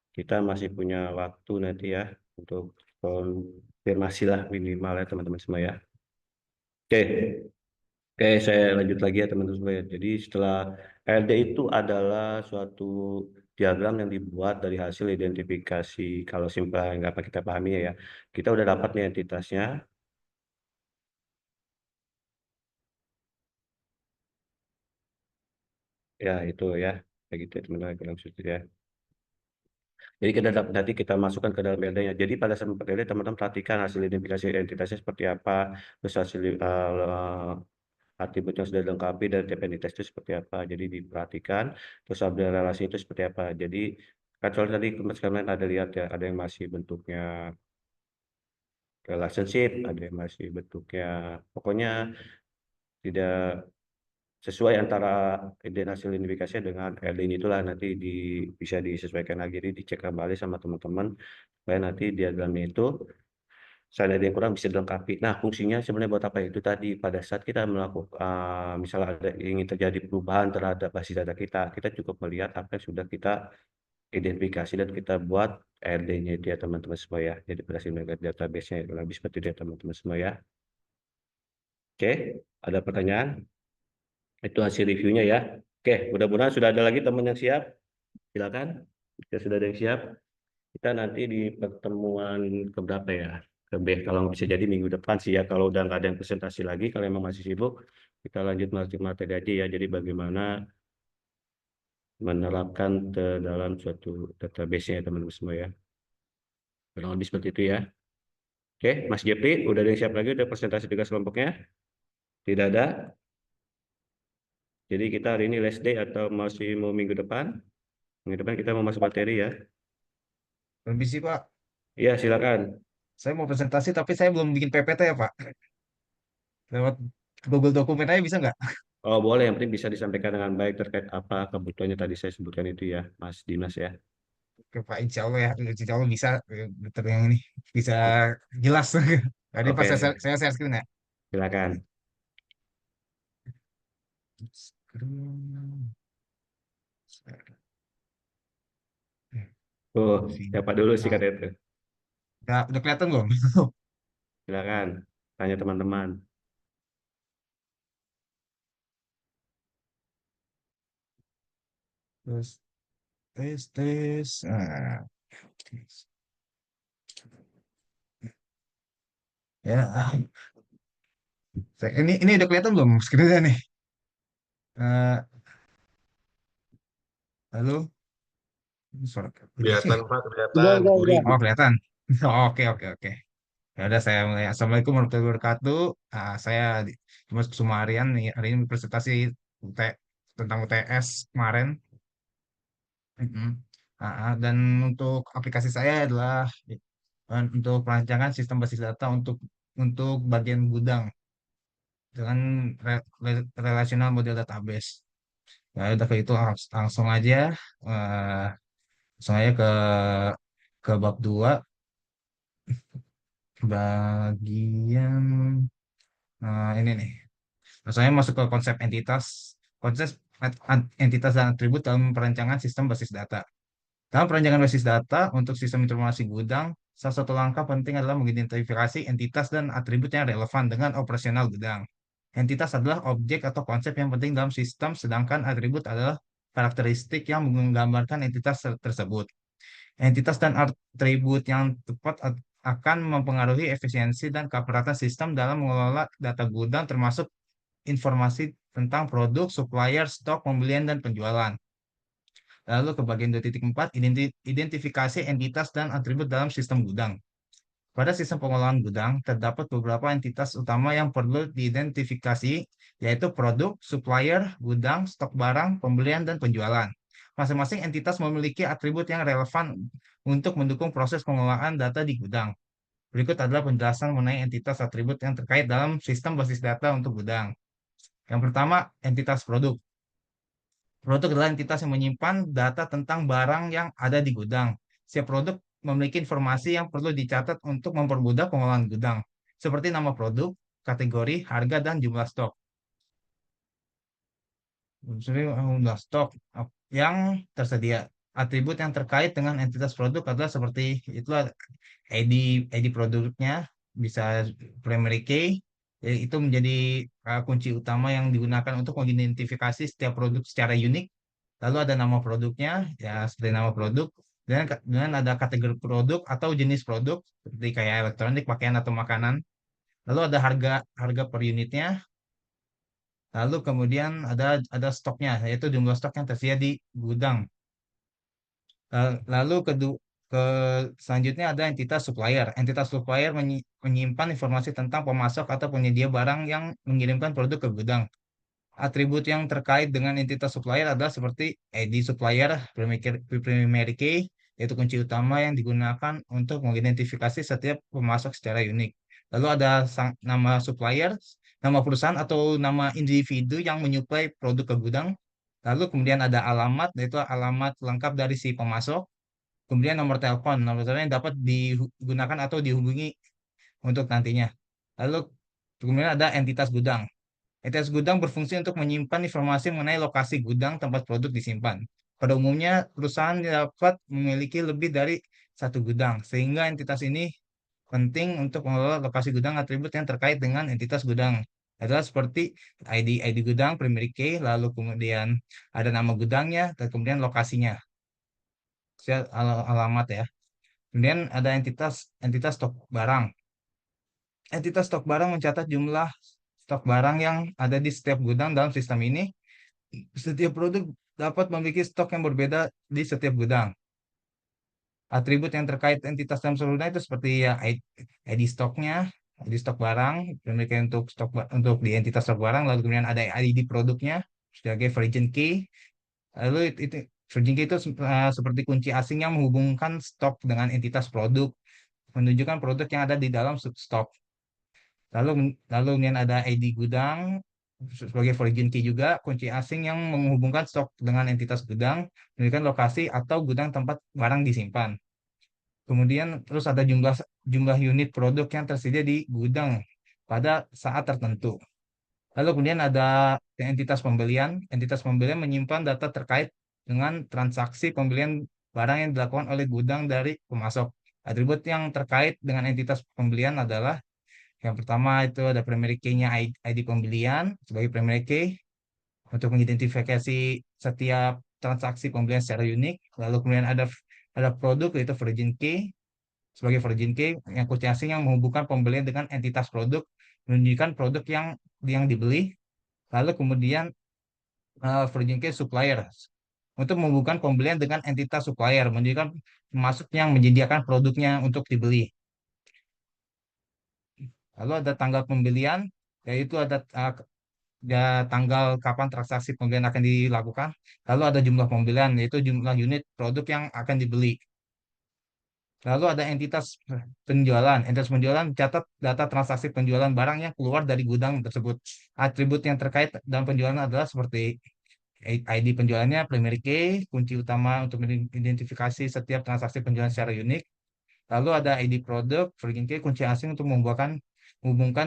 Speaker 1: Kita masih punya waktu nanti ya untuk konfirmasi lah minimal ya teman-teman semua ya. Oke, oke saya lanjut lagi ya teman-teman semua ya. Jadi setelah LD itu adalah suatu diagram yang dibuat dari hasil identifikasi. Kalau simpel nggak apa kita pahami ya. Kita udah dapat nih entitasnya. Ya itu ya, kayak gitu ya, teman-teman langsung ya. Jadi nanti kita masukkan ke dalam LD-nya. Jadi pada saat membuat LD, teman-teman perhatikan hasil identifikasi entitasnya seperti apa, terus hasil atribut yang sudah dilengkapi dan tipe entitas itu seperti apa. Jadi diperhatikan, terus ada relasi itu seperti apa. Jadi kan soalnya tadi kemarin ada lihat ya, ada yang masih bentuknya relationship, ada yang masih bentuknya, pokoknya tidak sesuai antara hasil identifikasi dengan LD ini, itulah nanti bisa disesuaikan lagi, jadi dicek kembali sama teman-teman supaya nanti diagramnya itu saya ada yang kurang bisa dilengkapi. Nah, fungsinya sebenarnya buat apa? Itu tadi pada saat kita melakukan misalnya ada ingin terjadi perubahan terhadap basis data kita cukup melihat apa yang sudah kita identifikasi dan kita buat LD-nya itu ya teman-teman semua ya. Jadi berdasarkan database-nya lebih seperti itu ya teman-teman semua ya. Oke, ada pertanyaan? Itu hasil reviewnya ya. Oke, mudah-mudahan sudah ada lagi teman yang siap. Silakan. Jika sudah ada yang siap, kita nanti di pertemuan keberapa ya? Ke B, kalau nggak bisa jadi minggu depan sih ya. Kalau udah nggak ada yang presentasi lagi, kalau emang masih sibuk, kita lanjut materi aja ya. Jadi bagaimana menerapkan ke dalam suatu database-nya ya teman-teman semua ya. Kurang lebih seperti itu ya. Oke, Mas Jepri, udah ada yang siap lagi? Udah presentasi tugas kelompoknya? Tidak ada? Jadi kita hari ini last day atau masih mau minggu depan? Minggu depan kita mau masuk materi ya.
Speaker 3: Lebih sih Pak.
Speaker 1: Iya, silakan.
Speaker 3: Saya mau presentasi tapi saya belum bikin PPT ya Pak. Lewat Google Dokumen aja bisa nggak?
Speaker 1: Oh, boleh. Yang penting bisa disampaikan dengan baik terkait apa kebutuhannya tadi saya sebutkan itu ya, Mas Dimas ya.
Speaker 3: Oke Pak, insya Allah ya. Insya Allah bisa. Betul yang ini. Bisa jelas. Tadi pas
Speaker 1: Oke,
Speaker 3: saya share screen ya.
Speaker 1: silakan.
Speaker 3: Screen.
Speaker 1: Oh, siapa dulu sih kata itu?
Speaker 3: Udah kelihatan belum?
Speaker 1: Silakan. Tanya teman-teman.
Speaker 3: Terus tes. Nah, ya. Ini udah kelihatan belum screen-nya nih? Eh, halo? Ini suara apa sih?
Speaker 7: Kelihatan Pak, kelihatan. Kuring.
Speaker 3: Oh, kelihatan. Oke. Ya udah saya mulai. Assalamualaikum warahmatullahi wabarakatuh. Saya Dimas Kusumarian nih. Hari ini presentasi tentang UTS kemarin. Mm-mm. Dan untuk aplikasi saya adalah untuk perancangan sistem basis data untuk bagian gudang dengan relational model database. Ya udah kayak itu langsung aja eh, langsung aja ke bab 2 bagian ini nih. Saya masuk ke konsep entitas dan atribut dalam perancangan sistem basis data. Dalam perancangan basis data untuk sistem informasi gudang, salah satu langkah penting adalah mengidentifikasi entitas dan atribut yang relevan dengan operasional gudang. Entitas adalah objek atau konsep yang penting dalam sistem, sedangkan atribut adalah karakteristik yang menggambarkan entitas tersebut. Entitas dan atribut yang tepat akan mempengaruhi efisiensi dan keakuratan sistem dalam mengelola data gudang, termasuk informasi tentang produk, supplier, stok, pembelian, dan penjualan. Lalu ke bagian 2.4, identifikasi entitas dan atribut dalam sistem gudang. Pada sistem pengolahan gudang, terdapat beberapa entitas utama yang perlu diidentifikasi, yaitu produk, supplier, gudang, stok barang, pembelian, dan penjualan. Masing-masing entitas memiliki atribut yang relevan untuk mendukung proses pengolahan data di gudang. Berikut adalah penjelasan mengenai entitas atribut yang terkait dalam sistem basis data untuk gudang. Yang pertama, entitas produk. Produk adalah entitas yang menyimpan data tentang barang yang ada di gudang. Setiap produk memiliki informasi yang perlu dicatat untuk mempermudah pengolahan gudang, seperti nama produk, kategori, harga, dan jumlah stok. Jumlah stok yang tersedia. Atribut yang terkait dengan entitas produk adalah seperti itulah ID produknya, bisa primary key, itu menjadi kunci utama yang digunakan untuk mengidentifikasi setiap produk secara unik. Lalu ada nama produknya, ya seperti nama produk, dan ada kategori produk atau jenis produk seperti kayak elektronik, pakaian atau makanan. Lalu ada harga per unitnya. Lalu kemudian ada stoknya, yaitu jumlah stok yang tersedia di gudang. Lalu ke selanjutnya ada entitas supplier. Entitas supplier menyimpan informasi tentang pemasok atau penyedia barang yang mengirimkan produk ke gudang. Atribut yang terkait dengan entitas supplier adalah seperti ID supplier, primary key, yaitu kunci utama yang digunakan untuk mengidentifikasi setiap pemasok secara unik. Lalu ada nama supplier, nama perusahaan atau nama individu yang menyuplai produk ke gudang. Lalu kemudian ada alamat, yaitu alamat lengkap dari si pemasok. Kemudian nomor telepon yang dapat digunakan atau dihubungi untuk nantinya. Lalu kemudian ada entitas gudang. Entitas gudang berfungsi untuk menyimpan informasi mengenai lokasi gudang tempat produk disimpan. Pada umumnya, perusahaan dapat memiliki lebih dari satu gudang, sehingga entitas ini penting untuk mengelola lokasi gudang. Atribut yang terkait dengan entitas gudang adalah seperti ID gudang, primary key, lalu kemudian ada nama gudangnya, dan kemudian lokasinya, alamat ya. Kemudian ada entitas stok barang. Entitas stok barang mencatat jumlah stok barang yang ada di setiap gudang dalam sistem ini. Setiap produk dapat memiliki stok yang berbeda di setiap gudang. Atribut yang terkait entitas dalam seluruhnya itu seperti ya ID stoknya, ID stok barang, memiliki untuk untuk di entitas stok barang, lalu kemudian ada ID produknya sebagai virgin key. Lalu itu virgin key itu seperti kunci asing yang menghubungkan stok dengan entitas produk, menunjukkan produk yang ada di dalam stok. Lalu kemudian ada ID gudang sebagai virgin key juga, kunci asing yang menghubungkan stok dengan entitas gudang, menunjukkan lokasi atau gudang tempat barang disimpan. Kemudian terus ada jumlah unit produk yang tersedia di gudang pada saat tertentu. Lalu kemudian ada entitas pembelian. Entitas pembelian menyimpan data terkait dengan transaksi pembelian barang yang dilakukan oleh gudang dari pemasok. Atribut yang terkait dengan entitas pembelian adalah yang pertama itu ada primary key-nya ID pembelian sebagai primary key untuk mengidentifikasi setiap transaksi pembelian secara unik. Lalu kemudian ada produk yaitu virgin key sebagai virgin key yang kunci asing yang menghubungkan pembelian dengan entitas produk, menunjukkan produk yang dibeli. Lalu kemudian virgin key supplier untuk menghubungkan pembelian dengan entitas supplier, menunjukkan pemasok yang menyediakan produknya untuk dibeli. Lalu ada tanggal pembelian, yaitu ada tanggal kapan transaksi pembelian akan dilakukan. Lalu ada jumlah pembelian, yaitu jumlah unit produk yang akan dibeli. Lalu ada entitas penjualan. Entitas penjualan mencatat data transaksi penjualan barang yang keluar dari gudang tersebut. Atribut yang terkait dalam penjualan adalah seperti ID penjualannya, primary key, kunci utama untuk mengidentifikasi setiap transaksi penjualan secara unik. Lalu ada ID produk, virgin key, kunci asing untuk menghubungkan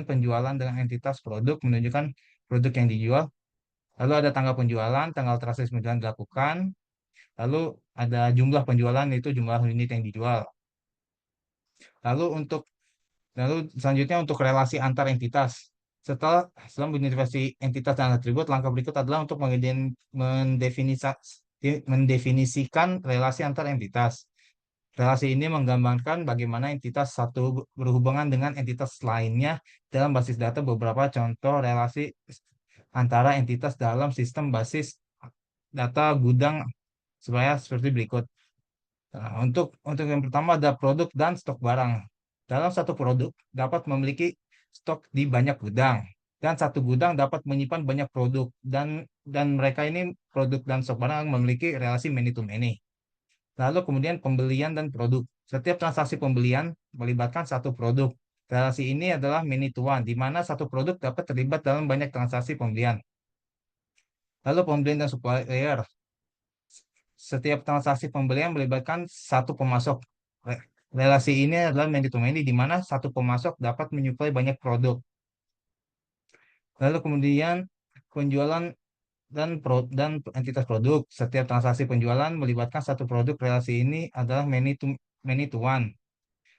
Speaker 3: penjualan dengan entitas produk, menunjukkan produk yang dijual. Lalu ada tanggal penjualan, tanggal transaksi penjualan dilakukan. Lalu ada jumlah penjualan, yaitu jumlah unit yang dijual. Lalu selanjutnya untuk relasi antar entitas. Setelah mengidentifikasi entitas dan atribut, langkah berikut adalah untuk mendefinisikan relasi antar entitas. Relasi ini menggambarkan bagaimana entitas satu berhubungan dengan entitas lainnya dalam basis data. Beberapa contoh relasi antara entitas dalam sistem basis data gudang seperti berikut. Nah, untuk yang pertama ada produk dan stok barang. Dalam satu produk dapat memiliki stok di banyak gudang dan satu gudang dapat menyimpan banyak produk dan mereka ini produk dan stok barang memiliki relasi many to many. Lalu kemudian pembelian dan produk. Setiap transaksi pembelian melibatkan satu produk. Relasi ini adalah many to one, di mana satu produk dapat terlibat dalam banyak transaksi pembelian. Lalu pembelian dan supplier. Setiap transaksi pembelian melibatkan satu pemasok. Relasi ini adalah many to many, di mana satu pemasok dapat menyuplai banyak produk. Lalu kemudian penjualan dan entitas produk. Setiap transaksi penjualan melibatkan satu produk. Relasi ini adalah many to one,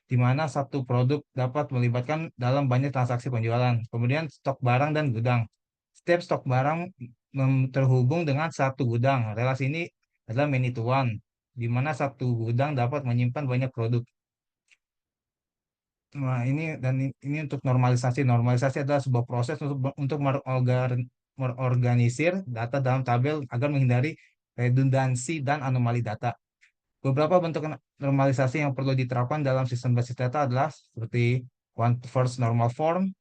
Speaker 3: di mana satu produk dapat melibatkan dalam banyak transaksi penjualan. Kemudian stok barang dan gudang. Setiap stok barang terhubung dengan satu gudang. Relasi ini adalah many to one, di mana satu gudang dapat menyimpan banyak produk. Nah, ini untuk normalisasi. Normalisasi adalah sebuah proses untuk mengorganisir data dalam tabel agar menghindari redundansi dan anomali data. Beberapa bentuk normalisasi yang perlu diterapkan dalam sistem basis data adalah seperti one first normal form.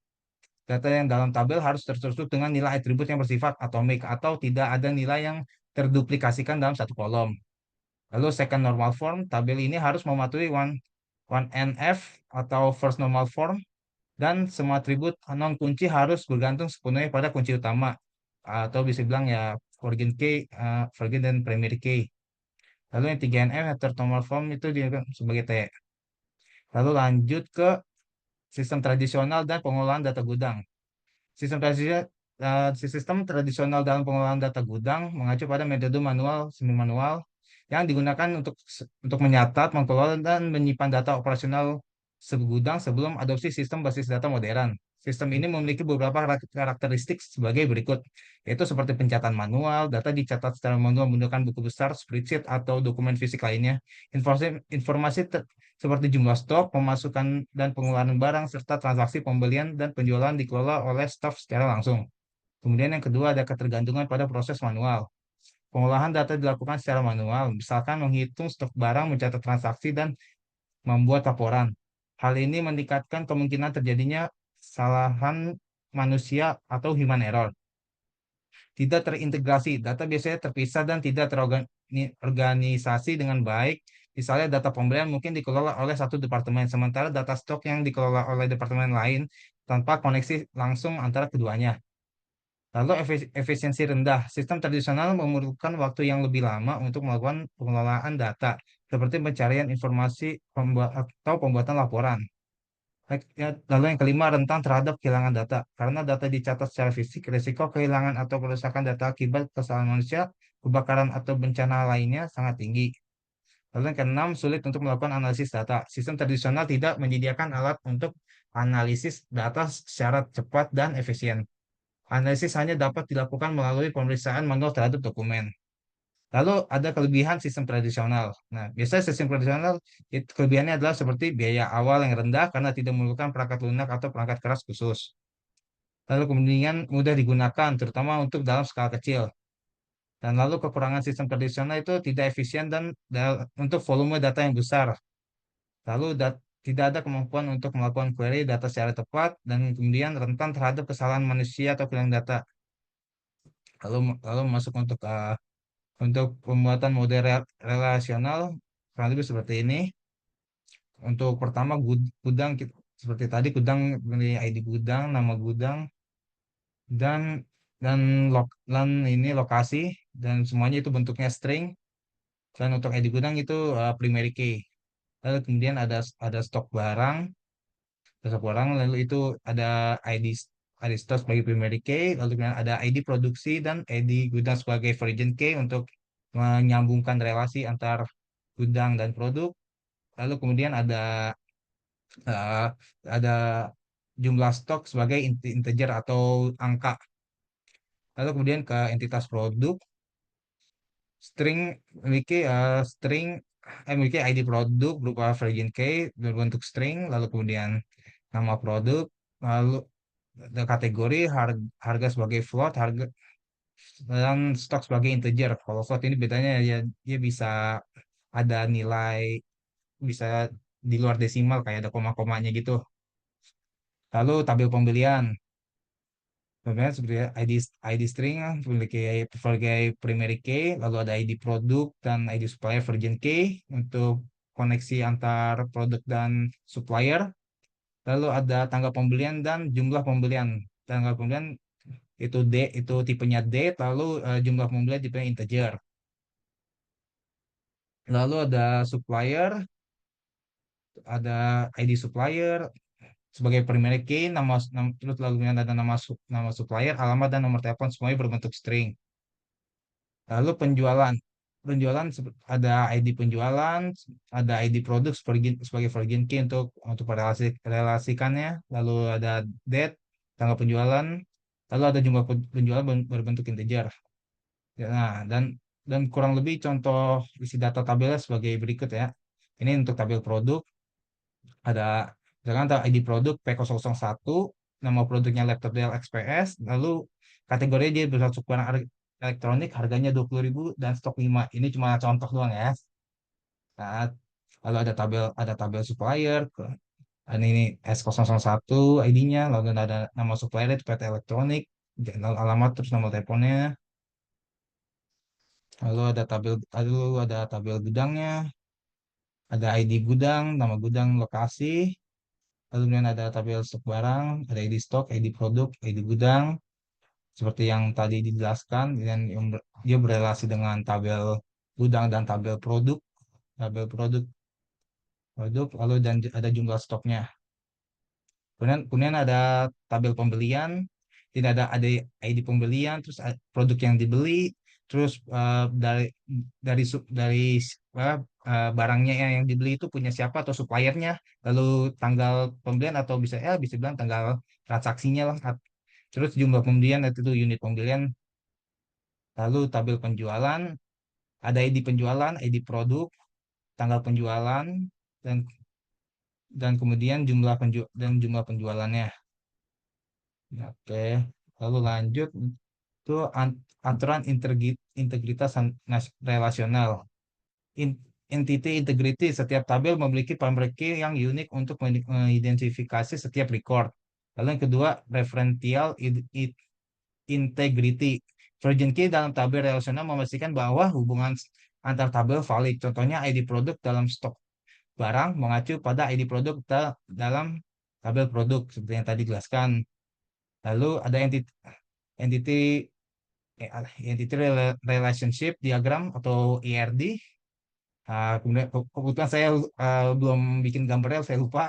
Speaker 3: Data yang dalam tabel harus terstruktur dengan nilai atribut yang bersifat atomik atau tidak ada nilai yang terduplikasikan dalam satu kolom. Lalu second normal form, tabel ini harus mematuhi one NF atau first normal form, dan semua atribut non kunci harus bergantung sepenuhnya pada kunci utama, atau bisa bilang ya origin key, origin dan primary key. Lalu yang 3NF third normal form itu dia sebagai T. Lalu lanjut ke sistem tradisional dan pengolahan data gudang. Sistem tradisional dalam pengolahan data gudang mengacu pada metode semi manual yang digunakan untuk menyatat, mengelola, dan menyimpan data operasional segudang sebelum adopsi sistem basis data modern. Sistem ini memiliki beberapa karakteristik sebagai berikut, yaitu seperti pencatatan manual, data dicatat secara manual menggunakan buku besar, spreadsheet, atau dokumen fisik lainnya. Informasi seperti jumlah stok, pemasukan dan pengeluaran barang, serta transaksi pembelian dan penjualan dikelola oleh staf secara langsung. Kemudian yang kedua ada ketergantungan pada proses manual. Pengolahan data dilakukan secara manual, misalkan menghitung stok barang, mencatat transaksi, dan membuat laporan. Hal ini meningkatkan kemungkinan terjadinya kesalahan manusia atau human error. Tidak terintegrasi, data biasanya terpisah dan tidak terorganisasi dengan baik. Misalnya data pembelian mungkin dikelola oleh satu departemen, sementara data stok yang dikelola oleh departemen lain tanpa koneksi langsung antara keduanya. Lalu efisiensi rendah. Sistem tradisional memerlukan waktu yang lebih lama untuk melakukan pengelolaan data, seperti pencarian informasi atau pembuatan laporan. Lalu yang kelima, rentan terhadap kehilangan data. Karena data dicatat secara fisik, risiko kehilangan atau kerusakan data akibat kesalahan manusia, kebakaran, atau bencana lainnya sangat tinggi. Lalu yang keenam, sulit untuk melakukan analisis data. Sistem tradisional tidak menyediakan alat untuk analisis data secara cepat dan efisien. Analisis hanya dapat dilakukan melalui pemeriksaan manual terhadap dokumen. Lalu ada kelebihan sistem tradisional. Nah, biasanya sistem tradisional kelebihannya adalah seperti biaya awal yang rendah karena tidak memerlukan perangkat lunak atau perangkat keras khusus. Lalu kemudian mudah digunakan, terutama untuk dalam skala kecil. Dan lalu kekurangan sistem tradisional itu tidak efisien dan untuk volume data yang besar. Lalu tidak ada kemampuan untuk melakukan query data secara tepat, dan kemudian rentan terhadap kesalahan manusia atau kehilangan data. Lalu masuk untuk pembuatan model relasional kurang lebih seperti ini. Untuk pertama gudang seperti tadi, gudang dari ID gudang, nama gudang, dan ini lokasi, dan semuanya itu bentuknya string. Dan untuk ID gudang itu primary key. Lalu kemudian ada stok barang, lalu itu ada ID stok sebagai primary key, lalu kemudian ada ID produksi dan ID gudang sebagai origin key untuk menyambungkan relasi antar gudang dan produk. Lalu kemudian ada jumlah stok sebagai integer atau angka. Lalu kemudian ke entitas produk, memiliki ID produk berupa origin key berbentuk string, lalu kemudian nama produk, lalu ada kategori, harga sebagai float, dan stok sebagai integer. Kalau float ini bedanya ya dia bisa ada nilai, bisa di luar desimal kayak ada koma-komanya gitu. Lalu tabel pembelian. Pembelian seperti ID string memiliki sebagai primary key, lalu ada ID produk dan ID supplier origin key untuk koneksi antar produk dan supplier. Lalu ada tanggal pembelian dan jumlah pembelian. Tanggal pembelian itu tipenya date, lalu jumlah pembelian tipenya integer. Lalu ada supplier, ada ID supplier sebagai primary key, terus lalu ada nama supplier, alamat, dan nomor telepon, semuanya berbentuk string. Lalu penjualan ada ID penjualan, ada ID produk sebagai origin key untuk relasikannya, lalu ada date, tanggal penjualan, lalu ada jumlah penjualan berbentuk integer. Nah, dan kurang lebih contoh isi data tabelnya sebagai berikut ya. Ini untuk tabel produk, ada misalkan ID produk P001, nama produknya laptop Dell XPS, lalu kategorinya dia berasal barang elektronik, harganya 20.000 dan stok 5. Ini cuma contoh doang ya. Nah, lalu ada tabel supplier, ini S001 ID-nya, lalu ada nama supplier itu PT Elektronik, lalu alamat terus nomor teleponnya, lalu ada tabel gudangnya, ada ID gudang, nama gudang, lokasi, lalu kemudian ada tabel stok barang, ada ID stok, ID produk, ID gudang, seperti yang tadi dijelaskan, dan dia berrelasi dengan tabel gudang dan tabel produk, lalu dan ada jumlah stoknya. Kemudian ada tabel pembelian, tidak ada ID pembelian, terus produk yang dibeli, terus barangnya yang dibeli itu punya siapa atau suppliernya, lalu tanggal pembelian atau bisa bilang tanggal transaksinya lah. Terus jumlah pembelian itu unit pembelian, lalu tabel penjualan, ada ID penjualan, ID produk, tanggal penjualan, dan kemudian jumlah penjualannya. Oke, lalu lanjut itu aturan integritas relasional. Entity integrity, setiap tabel memiliki parameter key yang unik untuk mengidentifikasi setiap record. Lalu yang kedua, referential integrity. Version key dalam tabel relasional memastikan bahwa hubungan antar tabel valid. Contohnya ID produk dalam stok barang mengacu pada ID produk dalam tabel produk seperti yang tadi jelaskan. Lalu ada entity relationship diagram atau ERD. Kebetulan saya belum bikin gambarnya, saya lupa.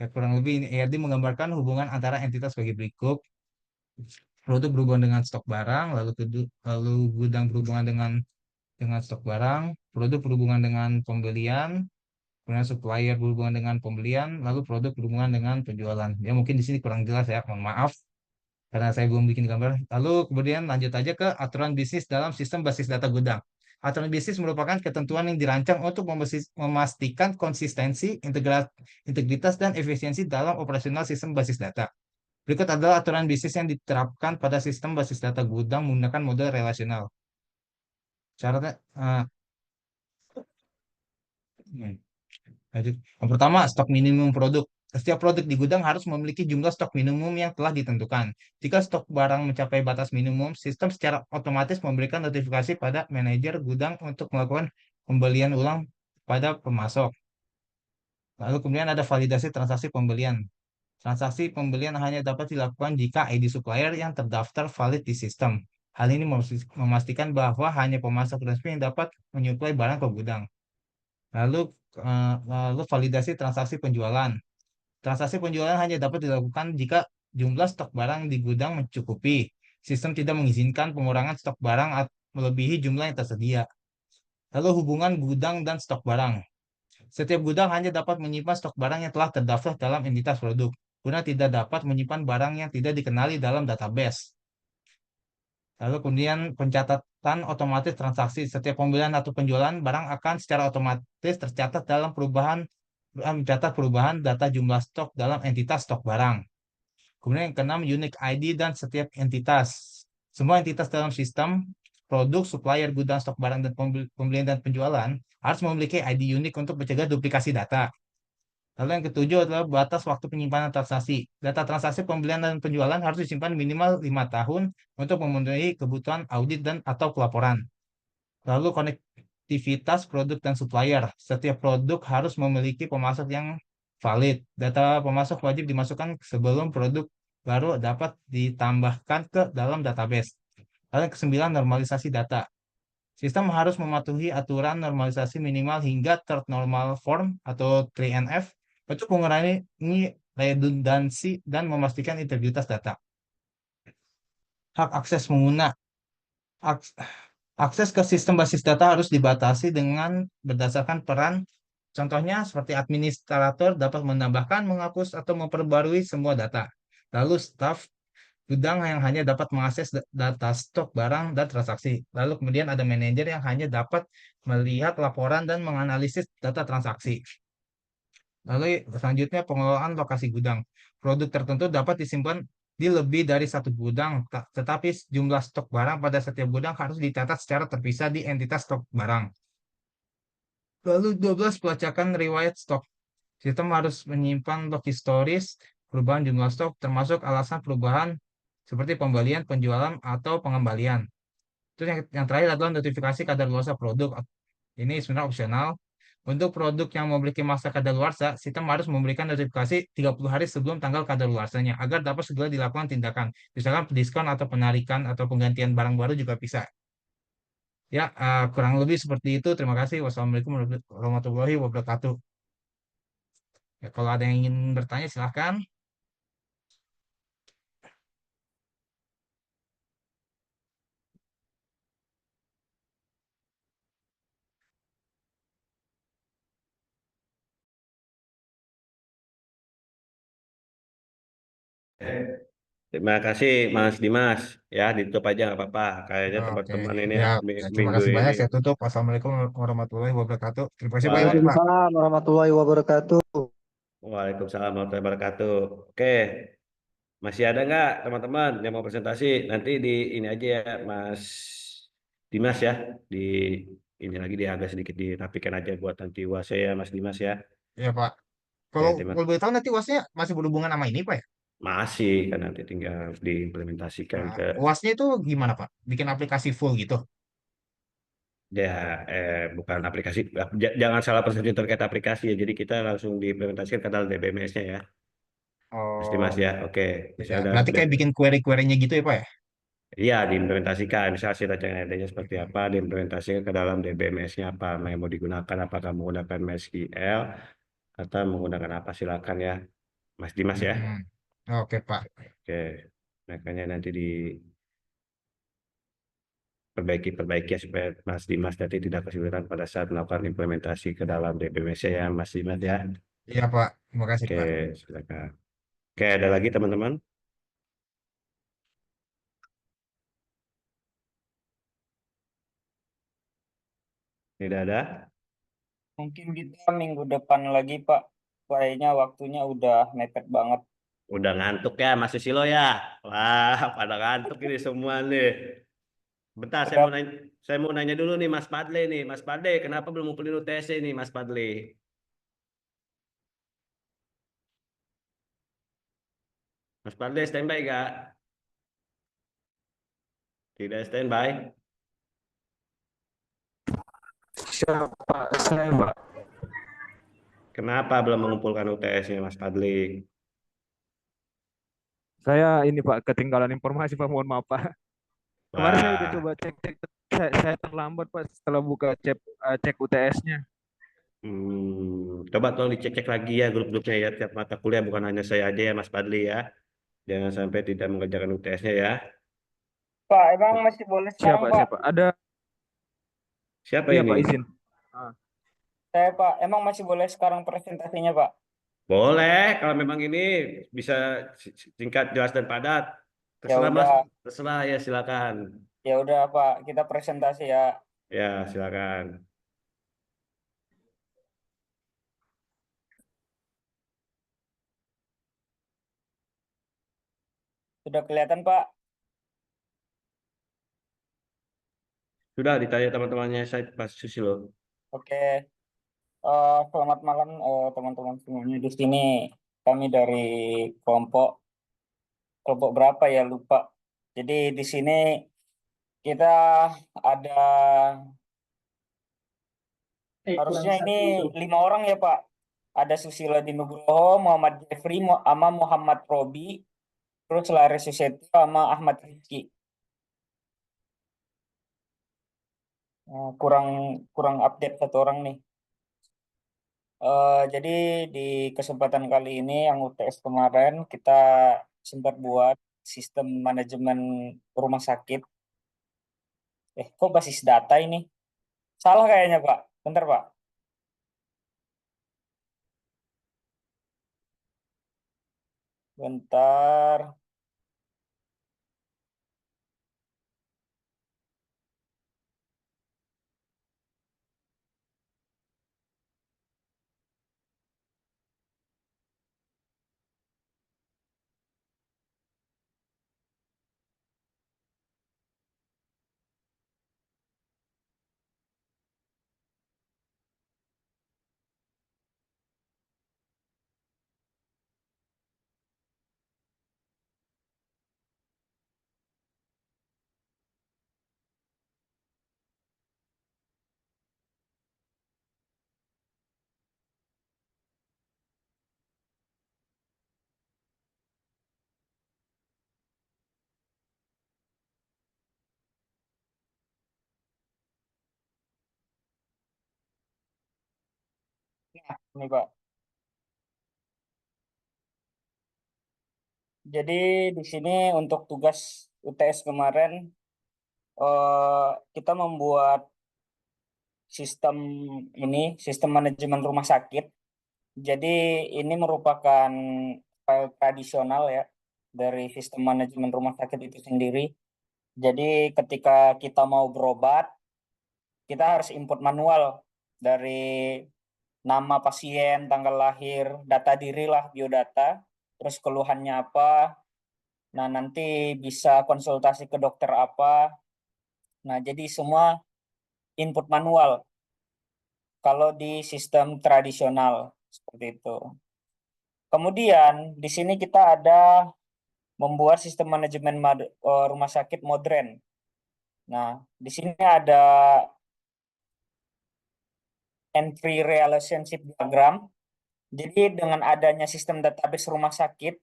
Speaker 3: Kurang lebih ini ERD menggambarkan hubungan antara entitas sebagai berikut. Produk berhubungan dengan stok barang, lalu gudang berhubungan dengan stok barang, produk berhubungan dengan pembelian, kemudian supplier berhubungan dengan pembelian, lalu produk berhubungan dengan penjualan. Ya mungkin di sini kurang jelas ya, mohon maaf karena saya belum bikin gambar. Lalu kemudian lanjut aja ke aturan bisnis dalam sistem basis data gudang. Aturan bisnis merupakan ketentuan yang dirancang untuk memastikan konsistensi, integritas, dan efisiensi dalam operasional sistem basis data. Berikut adalah aturan bisnis yang diterapkan pada sistem basis data gudang menggunakan model relasional. Syaratnya, yang pertama, stok minimum produk. Setiap produk di gudang harus memiliki jumlah stok minimum yang telah ditentukan. Jika stok barang mencapai batas minimum, sistem secara otomatis memberikan notifikasi pada manajer gudang untuk melakukan pembelian ulang pada pemasok. Lalu kemudian ada validasi transaksi pembelian. Transaksi pembelian hanya dapat dilakukan jika ID supplier yang terdaftar valid di sistem. Hal ini memastikan bahwa hanya pemasok resmi yang dapat menyuplai barang ke gudang. Lalu validasi transaksi penjualan. Transaksi penjualan hanya dapat dilakukan jika jumlah stok barang di gudang mencukupi. Sistem tidak mengizinkan pengurangan stok barang melebihi jumlah yang tersedia. Lalu hubungan gudang dan stok barang. Setiap gudang hanya dapat menyimpan stok barang yang telah terdaftar dalam entitas produk. Gudang tidak dapat menyimpan barang yang tidak dikenali dalam database. Lalu kemudian pencatatan otomatis transaksi. Setiap pembelian atau penjualan barang akan secara otomatis tercatat dalam mencatat perubahan data jumlah stok dalam entitas stok barang. Kemudian yang keenam, unique ID dan setiap entitas. Semua entitas dalam sistem, produk, supplier, gudang, stok barang, dan pembelian dan penjualan harus memiliki ID unik untuk mencegah duplikasi data. Lalu yang ketujuh adalah batas waktu penyimpanan transaksi. Data transaksi pembelian dan penjualan harus disimpan minimal 5 tahun untuk memenuhi kebutuhan audit dan atau pelaporan. Lalu konektivitas produk dan supplier. Setiap produk harus memiliki pemasok yang valid. Data pemasok wajib dimasukkan sebelum produk baru dapat ditambahkan ke dalam database. Lalu yang kesembilan, normalisasi data. Sistem harus mematuhi aturan normalisasi minimal hingga third normal form atau 3NF untuk mengurangi redundansi dan memastikan integritas data. Hak akses pengguna. Akses ke sistem basis data harus dibatasi dengan berdasarkan peran. Contohnya seperti administrator dapat menambahkan, menghapus, atau memperbarui semua data. Lalu staf gudang yang hanya dapat mengakses data stok barang dan transaksi. Lalu kemudian ada manajer yang hanya dapat melihat laporan dan menganalisis data transaksi. Lalu selanjutnya pengelolaan lokasi gudang. Produk tertentu dapat disimpan di lebih dari satu gudang, tetapi jumlah stok barang pada setiap gudang harus dicatat secara terpisah di entitas stok barang. Lalu 12 pelacakan riwayat stok. Sistem harus menyimpan log historis perubahan jumlah stok termasuk alasan perubahan seperti pembelian, penjualan, atau pengembalian. Terus yang terakhir adalah notifikasi kadaluarsa produk. Ini sebenarnya opsional. Untuk produk yang memiliki masa kadaluarsa, sistem harus memberikan notifikasi 30 hari sebelum tanggal kadaluarsanya agar dapat segera dilakukan tindakan. Misalkan diskon atau penarikan atau penggantian barang baru juga bisa. Ya, kurang lebih seperti itu. Terima kasih. Wassalamualaikum warahmatullahi wabarakatuh. Ya, kalau ada yang ingin bertanya, silahkan.
Speaker 1: Terima kasih Mas Dimas. Ya, ditutup aja nggak apa-apa. Kayaknya
Speaker 3: Oke,
Speaker 1: teman-teman ini
Speaker 3: ya, terima
Speaker 1: minggu
Speaker 3: kasih
Speaker 1: ini.
Speaker 3: banyak. Saya tutup. Wassalamualaikum warahmatullahi wabarakatuh. Terima kasih banyak, Pak.
Speaker 11: Waalaikumsalam warahmatullahi wabarakatuh.
Speaker 1: Waalaikumsalam warahmatullahi wabarakatuh. Oke, masih ada nggak teman-teman yang mau presentasi? Nanti di ini aja ya, Mas Dimas ya. Di ini lagi dia agak sedikit dirapikan aja buat nanti uasnya ya, Mas Dimas ya.
Speaker 3: Ya, Pak.
Speaker 1: Oke,
Speaker 3: Kalau
Speaker 1: terima
Speaker 3: kalau boleh tahu nanti UASnya masih berhubungan sama ini, Pak ya?
Speaker 1: masih kan nanti tinggal diimplementasikan
Speaker 3: Nah,
Speaker 1: ke
Speaker 3: UASnya itu gimana, Pak? Bikin aplikasi full gitu?
Speaker 1: ya bukan aplikasi. Jangan salah persepsi terkait aplikasi ya. Jadi kita langsung diimplementasikan ke dalam DBMS-nya ya. Mas Dimas
Speaker 3: Oh,
Speaker 1: ya. Oke,
Speaker 3: ya.
Speaker 1: misalnya
Speaker 3: Berarti kayak bikin query-querynya gitu ya, Pak ya?
Speaker 1: iya, diimplementasikan. Misalnya hasil rancangan idenya seperti
Speaker 3: Hmm.
Speaker 1: apa, diimplementasikan ke dalam DBMS-nya apa, yang mau digunakan, apakah menggunakan MySQL atau menggunakan apa, silakan ya, Mas Dimas ya.
Speaker 3: Hmm. Oke, Pak.
Speaker 1: Oke, makanya nanti diperbaiki ya supaya Mas Dimas nanti tidak kesulitan pada saat melakukan implementasi ke dalam DBMS ya, Mas Dimas ya.
Speaker 3: Iya, Pak. Terima kasih,
Speaker 1: Oke,
Speaker 3: Pak.
Speaker 1: silakan. Oke, ada lagi teman-teman? Tidak ada?
Speaker 2: Mungkin kita minggu depan lagi, Pak. Kayaknya waktunya udah mepet banget.
Speaker 1: Udah ngantuk ya, Mas Susilo ya? Wah, pada ngantuk ini semua nih. Bentar,
Speaker 2: Udah,
Speaker 1: saya mau nanya dulu nih Mas Padle nih. Mas Padle, kenapa belum ngumpulin UTC nih Mas Padle? Mas Padle standby gak? Tidak standby.
Speaker 2: siapa saya, Pak?
Speaker 1: Kenapa belum mengumpulkan UTS-nya Mas Padle?
Speaker 14: Saya ini Pak, ketinggalan informasi Pak, mohon maaf Pak. Kemarin saya udah
Speaker 1: Wah,
Speaker 14: coba cek-cek, saya terlambat Pak setelah buka cek UTS-nya.
Speaker 1: coba tolong dicek-cek lagi ya grup-grupnya ya. Tiap mata kuliah bukan hanya saya aja ya Mas Padle ya. Jangan sampai tidak mengerjakan UTS-nya ya.
Speaker 2: Pak, emang masih boleh sekarang,
Speaker 14: Siapa
Speaker 2: Pak?
Speaker 14: siapa? Ada,
Speaker 1: Siapa
Speaker 14: iya
Speaker 1: ini?
Speaker 14: Pak, izin. Ah,
Speaker 2: Saya, Pak, emang masih boleh sekarang presentasinya, Pak?
Speaker 1: Boleh, kalau memang ini bisa singkat, jelas dan padat.
Speaker 2: Ya
Speaker 1: Terserah Mas,
Speaker 2: udah,
Speaker 1: terserah ya silakan.
Speaker 2: ya udah, Pak, kita presentasi ya.
Speaker 1: Ya, silakan.
Speaker 2: Sudah kelihatan, Pak?
Speaker 1: Sudah ditanya teman-temannya saya Mas Susilo.
Speaker 2: Oke. Selamat malam, teman-teman semuanya di sini. Kami dari kelompok kelompok berapa ya lupa. Jadi di sini kita ada harusnya ini 5 orang ya Pak. Ada Susilo di Nugroho, Muhammad Jeffrey, sama Muhammad Robi, terus Laris Suseto sama Ahmad Rizky. Kurang kurang update 1 orang nih. Jadi di kesempatan kali ini yang UTS kemarin kita sempat buat sistem manajemen rumah sakit. Kok basis data ini? Salah kayaknya Pak. Bentar Pak. Bentar. Nah, ini Pak. Jadi di sini untuk tugas UTS kemarin kita membuat sistem sistem manajemen rumah sakit. Jadi ini merupakan file tradisional ya dari sistem manajemen rumah sakit itu sendiri. Jadi ketika kita mau berobat, kita harus input manual dari nama pasien, tanggal lahir, data diri lah, biodata, terus keluhannya apa. Nah, nanti bisa konsultasi ke dokter apa. Nah, jadi semua input manual kalau di sistem tradisional seperti itu. Kemudian di sini kita ada membuat sistem manajemen rumah sakit modern. Nah, di sini ada entry relationship diagram. Jadi dengan adanya sistem database rumah sakit,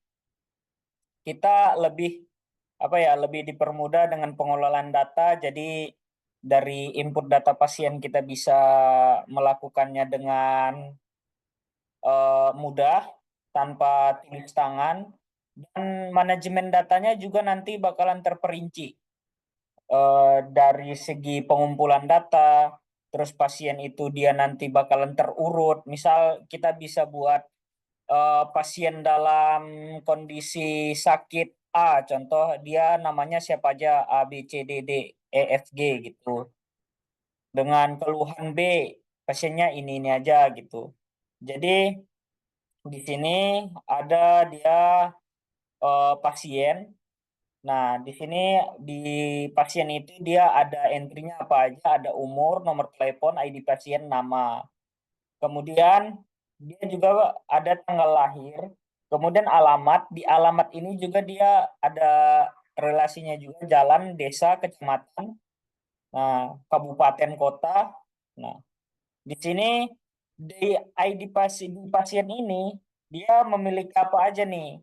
Speaker 2: kita lebih lebih dipermudah dengan pengelolaan data. Jadi dari input data pasien kita bisa melakukannya dengan mudah tanpa tulis tangan, dan manajemen datanya juga nanti bakalan terperinci dari segi pengumpulan data, terus pasien itu dia nanti bakalan terurut. Misal kita bisa buat pasien dalam kondisi sakit A, contoh dia namanya siapa aja, A, B, C, D, D, E, F, G gitu. Dengan keluhan B, pasiennya ini aja gitu. Jadi di sini ada dia pasien. Nah, di sini di pasien itu dia ada entry-nya apa aja, ada umur, nomor telepon, ID pasien, nama. Kemudian dia juga ada tanggal lahir, kemudian alamat. Di alamat ini juga dia ada relasinya juga, jalan, desa, kecamatan, nah, kabupaten, kota. Nah, di sini di ID pasien ini dia memiliki apa aja nih.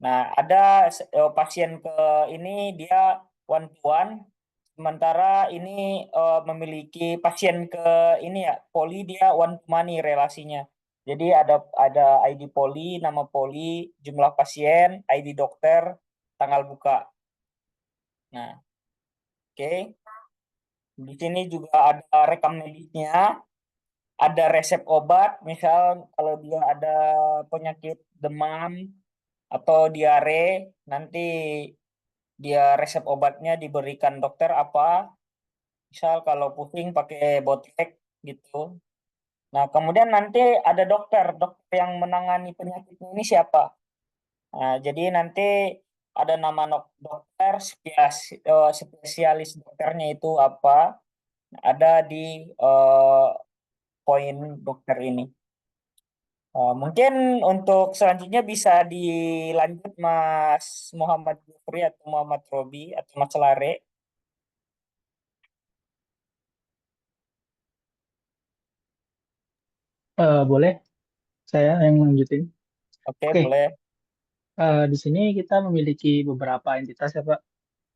Speaker 2: Nah, ada pasien ke ini dia one to one, sementara ini memiliki pasien ke ini ya poli, dia one to many relasinya. Jadi ada ID poli, nama poli, jumlah pasien, ID dokter, tanggal buka. Nah, oke. Di sini juga ada rekam medisnya, ada resep obat, misal kalau dia ada penyakit demam atau diare, nanti dia resep obatnya diberikan dokter apa. Misal kalau pusing pakai Botrek gitu. Nah, kemudian nanti ada dokter yang menangani penyakitnya ini siapa. Nah, jadi nanti ada nama dokter, spesialis dokternya itu apa, ada di poin dokter ini. Mungkin untuk selanjutnya bisa dilanjut Mas Muhammad Jufri atau Muhammad Robi atau Mas Lare.
Speaker 15: Boleh saya yang lanjutin.
Speaker 2: Oke,
Speaker 15: Oke.
Speaker 2: boleh.
Speaker 15: Di sini kita memiliki beberapa entitas ya Pak.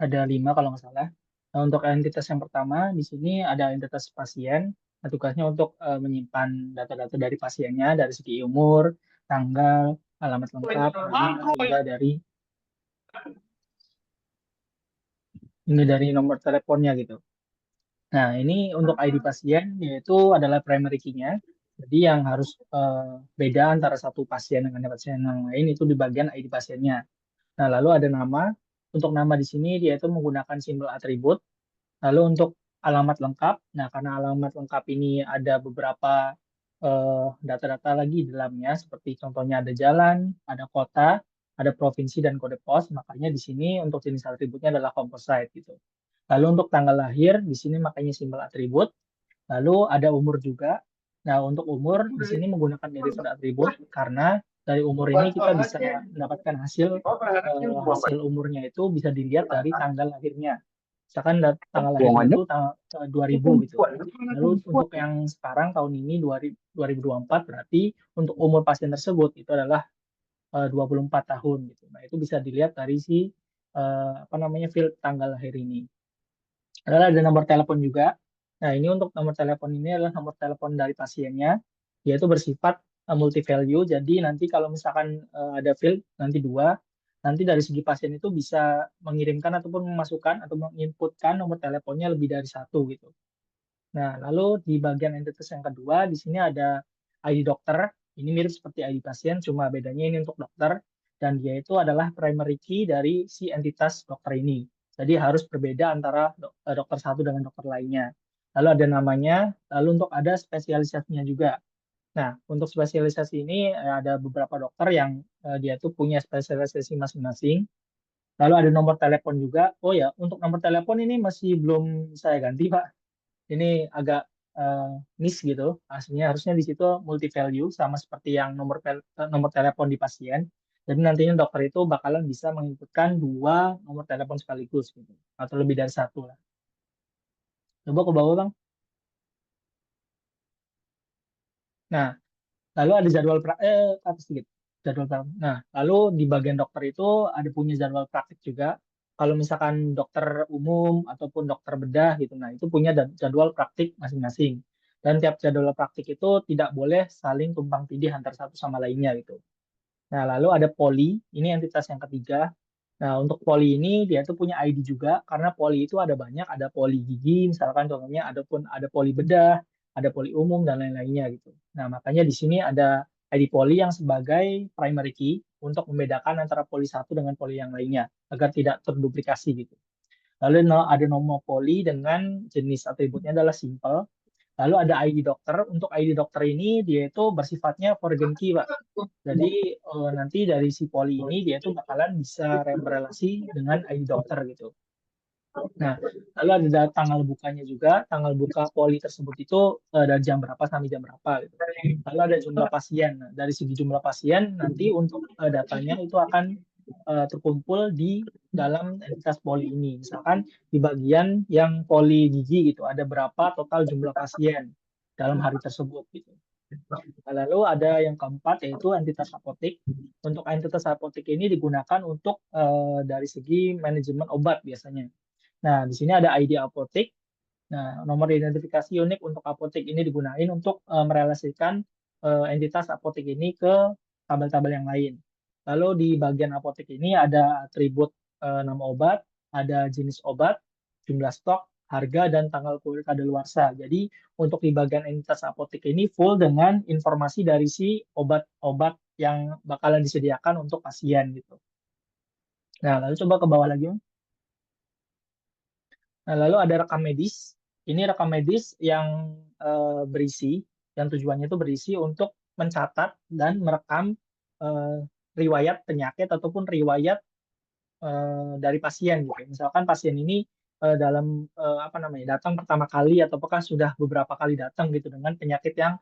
Speaker 15: Ada 5 kalau nggak salah. Nah, untuk entitas yang pertama di sini ada entitas pasien. Nah, tugasnya untuk menyimpan data-data dari pasiennya dari segi umur, tanggal, alamat lengkap, nama, juga dari nomor teleponnya gitu. Nah, ini untuk ID pasien yaitu adalah primary key-nya. Jadi yang harus beda antara satu pasien dengan pasien yang lain itu di bagian ID pasiennya. Nah, lalu ada nama. Untuk nama di sini dia itu menggunakan simbol atribut. Lalu untuk alamat lengkap, nah karena alamat lengkap ini ada beberapa data-data lagi di dalamnya, seperti contohnya ada jalan, ada kota, ada provinsi dan kode pos, makanya di sini untuk jenis atributnya adalah composite gitu. Lalu untuk tanggal lahir di sini makanya simbol atribut. Lalu ada umur juga. Nah, untuk umur di sini menggunakan derived atribut karena dari umur ini kita bisa mendapatkan hasil umurnya itu bisa dilihat dari tanggal lahirnya. Misalkan tanggal lahirnya itu tanggal 2000 gitu. Lalu untuk yang sekarang tahun ini 2024 berarti untuk umur pasien tersebut itu adalah 24 tahun gitu. Nah, itu bisa dilihat dari si field tanggal lahir ini. Adalah ada nomor telepon juga. Nah, ini untuk nomor telepon ini adalah nomor telepon dari pasiennya. yaitu bersifat multi value. Jadi nanti kalau misalkan ada field nanti 2, nanti dari segi pasien itu bisa mengirimkan ataupun memasukkan atau menginputkan nomor teleponnya lebih dari 1 gitu. Nah, lalu di bagian entitas yang kedua, di sini ada ID dokter. Ini mirip seperti ID pasien, cuma bedanya ini untuk dokter. Dan dia itu adalah primary key dari si entitas dokter ini. Jadi harus berbeda antara dokter satu dengan dokter lainnya. Lalu ada namanya, lalu untuk ada spesialisasinya juga. Nah, untuk spesialisasi ini ada beberapa dokter yang dia tuh punya spesialisasi masing-masing. Lalu ada nomor telepon juga. Oh ya, untuk nomor telepon ini masih belum saya ganti, Pak. Ini agak miss gitu. Aslinya harusnya di situ multi value sama seperti yang nomor telepon di pasien. Jadi nantinya dokter itu bakalan bisa menginputkan 2 nomor telepon sekaligus gitu. Atau lebih dari 1 lah. Coba ke bawah, Bang. Nah, lalu ada jadwal atas sedikit. Nah, lalu di bagian dokter itu ada punya jadwal praktik juga. Kalau misalkan dokter umum ataupun dokter bedah gitu, nah itu punya jadwal praktik masing-masing. Dan tiap jadwal praktik itu tidak boleh saling tumpang tindih antara satu sama lainnya gitu. Nah, lalu ada poli, ini entitas yang ketiga. Nah, untuk poli ini dia tuh punya ID juga, karena poli itu ada banyak, ada poli gigi, misalkan contohnya, ada poli bedah, ada poli umum, dan lain-lainnya gitu. Nah, makanya di sini ada ID poli yang sebagai primary key untuk membedakan antara poli satu dengan poli yang lainnya, agar tidak terduplikasi gitu. Lalu ada nomor poli dengan jenis atributnya adalah simple. Lalu ada ID dokter. Untuk ID dokter ini dia itu bersifatnya foreign key, Pak. Jadi nanti dari si poli ini dia tuh bakalan bisa berelasi dengan ID dokter gitu. Nah, lalu ada tanggal bukanya juga. Tanggal buka poli tersebut itu dari jam berapa sampai jam berapa gitu. Lalu ada jumlah pasien. Nah, dari segi jumlah pasien nanti untuk datanya itu akan terkumpul di dalam entitas poli ini. Misalkan di bagian yang poli gigi gitu, ada berapa total jumlah pasien dalam hari tersebut gitu. Nah, lalu ada yang keempat yaitu entitas apotek. Untuk entitas apotek ini digunakan untuk dari segi manajemen obat biasanya. Nah, di sini ada ID apotek. Nah, nomor identifikasi unik untuk apotek ini digunakan untuk merelasikan entitas apotek ini ke tabel-tabel yang lain. Lalu di bagian apotek ini ada atribut nama obat, ada jenis obat, jumlah stok, harga, dan tanggal kadaluarsa. Jadi untuk di bagian entitas apotek ini full dengan informasi dari si obat-obat yang bakalan disediakan untuk pasien gitu. Nah, lalu coba ke bawah lagi. Nah, lalu ada rekam medis. Ini rekam medis yang berisi, yang tujuannya itu berisi untuk mencatat dan merekam riwayat penyakit ataupun riwayat dari pasien gitu. Misalkan pasien ini dalam apa namanya datang pertama kali atau apakah sudah beberapa kali datang gitu dengan penyakit yang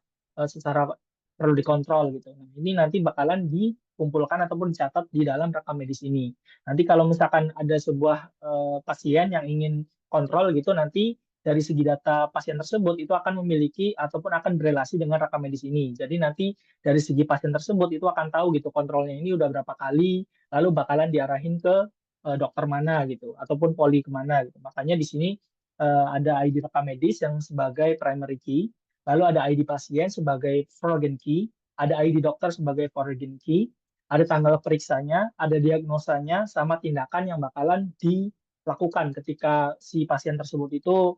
Speaker 15: secara perlu dikontrol gitu. Nah, ini nanti bakalan dikumpulkan ataupun dicatat di dalam rekam medis ini. Nanti kalau misalkan ada sebuah pasien yang ingin kontrol gitu, nanti dari segi data pasien tersebut itu akan memiliki ataupun akan berelasi dengan rekam medis ini. Jadi nanti dari segi pasien tersebut itu akan tahu gitu kontrolnya ini udah berapa kali, lalu bakalan diarahin ke dokter mana gitu ataupun poli kemana gitu. Makanya di sini ada ID rekam medis yang sebagai primary key, lalu ada ID pasien sebagai foreign key, ada ID dokter sebagai foreign key, ada tanggal periksanya, ada diagnosanya, sama tindakan yang bakalan dilakukan ketika si pasien tersebut itu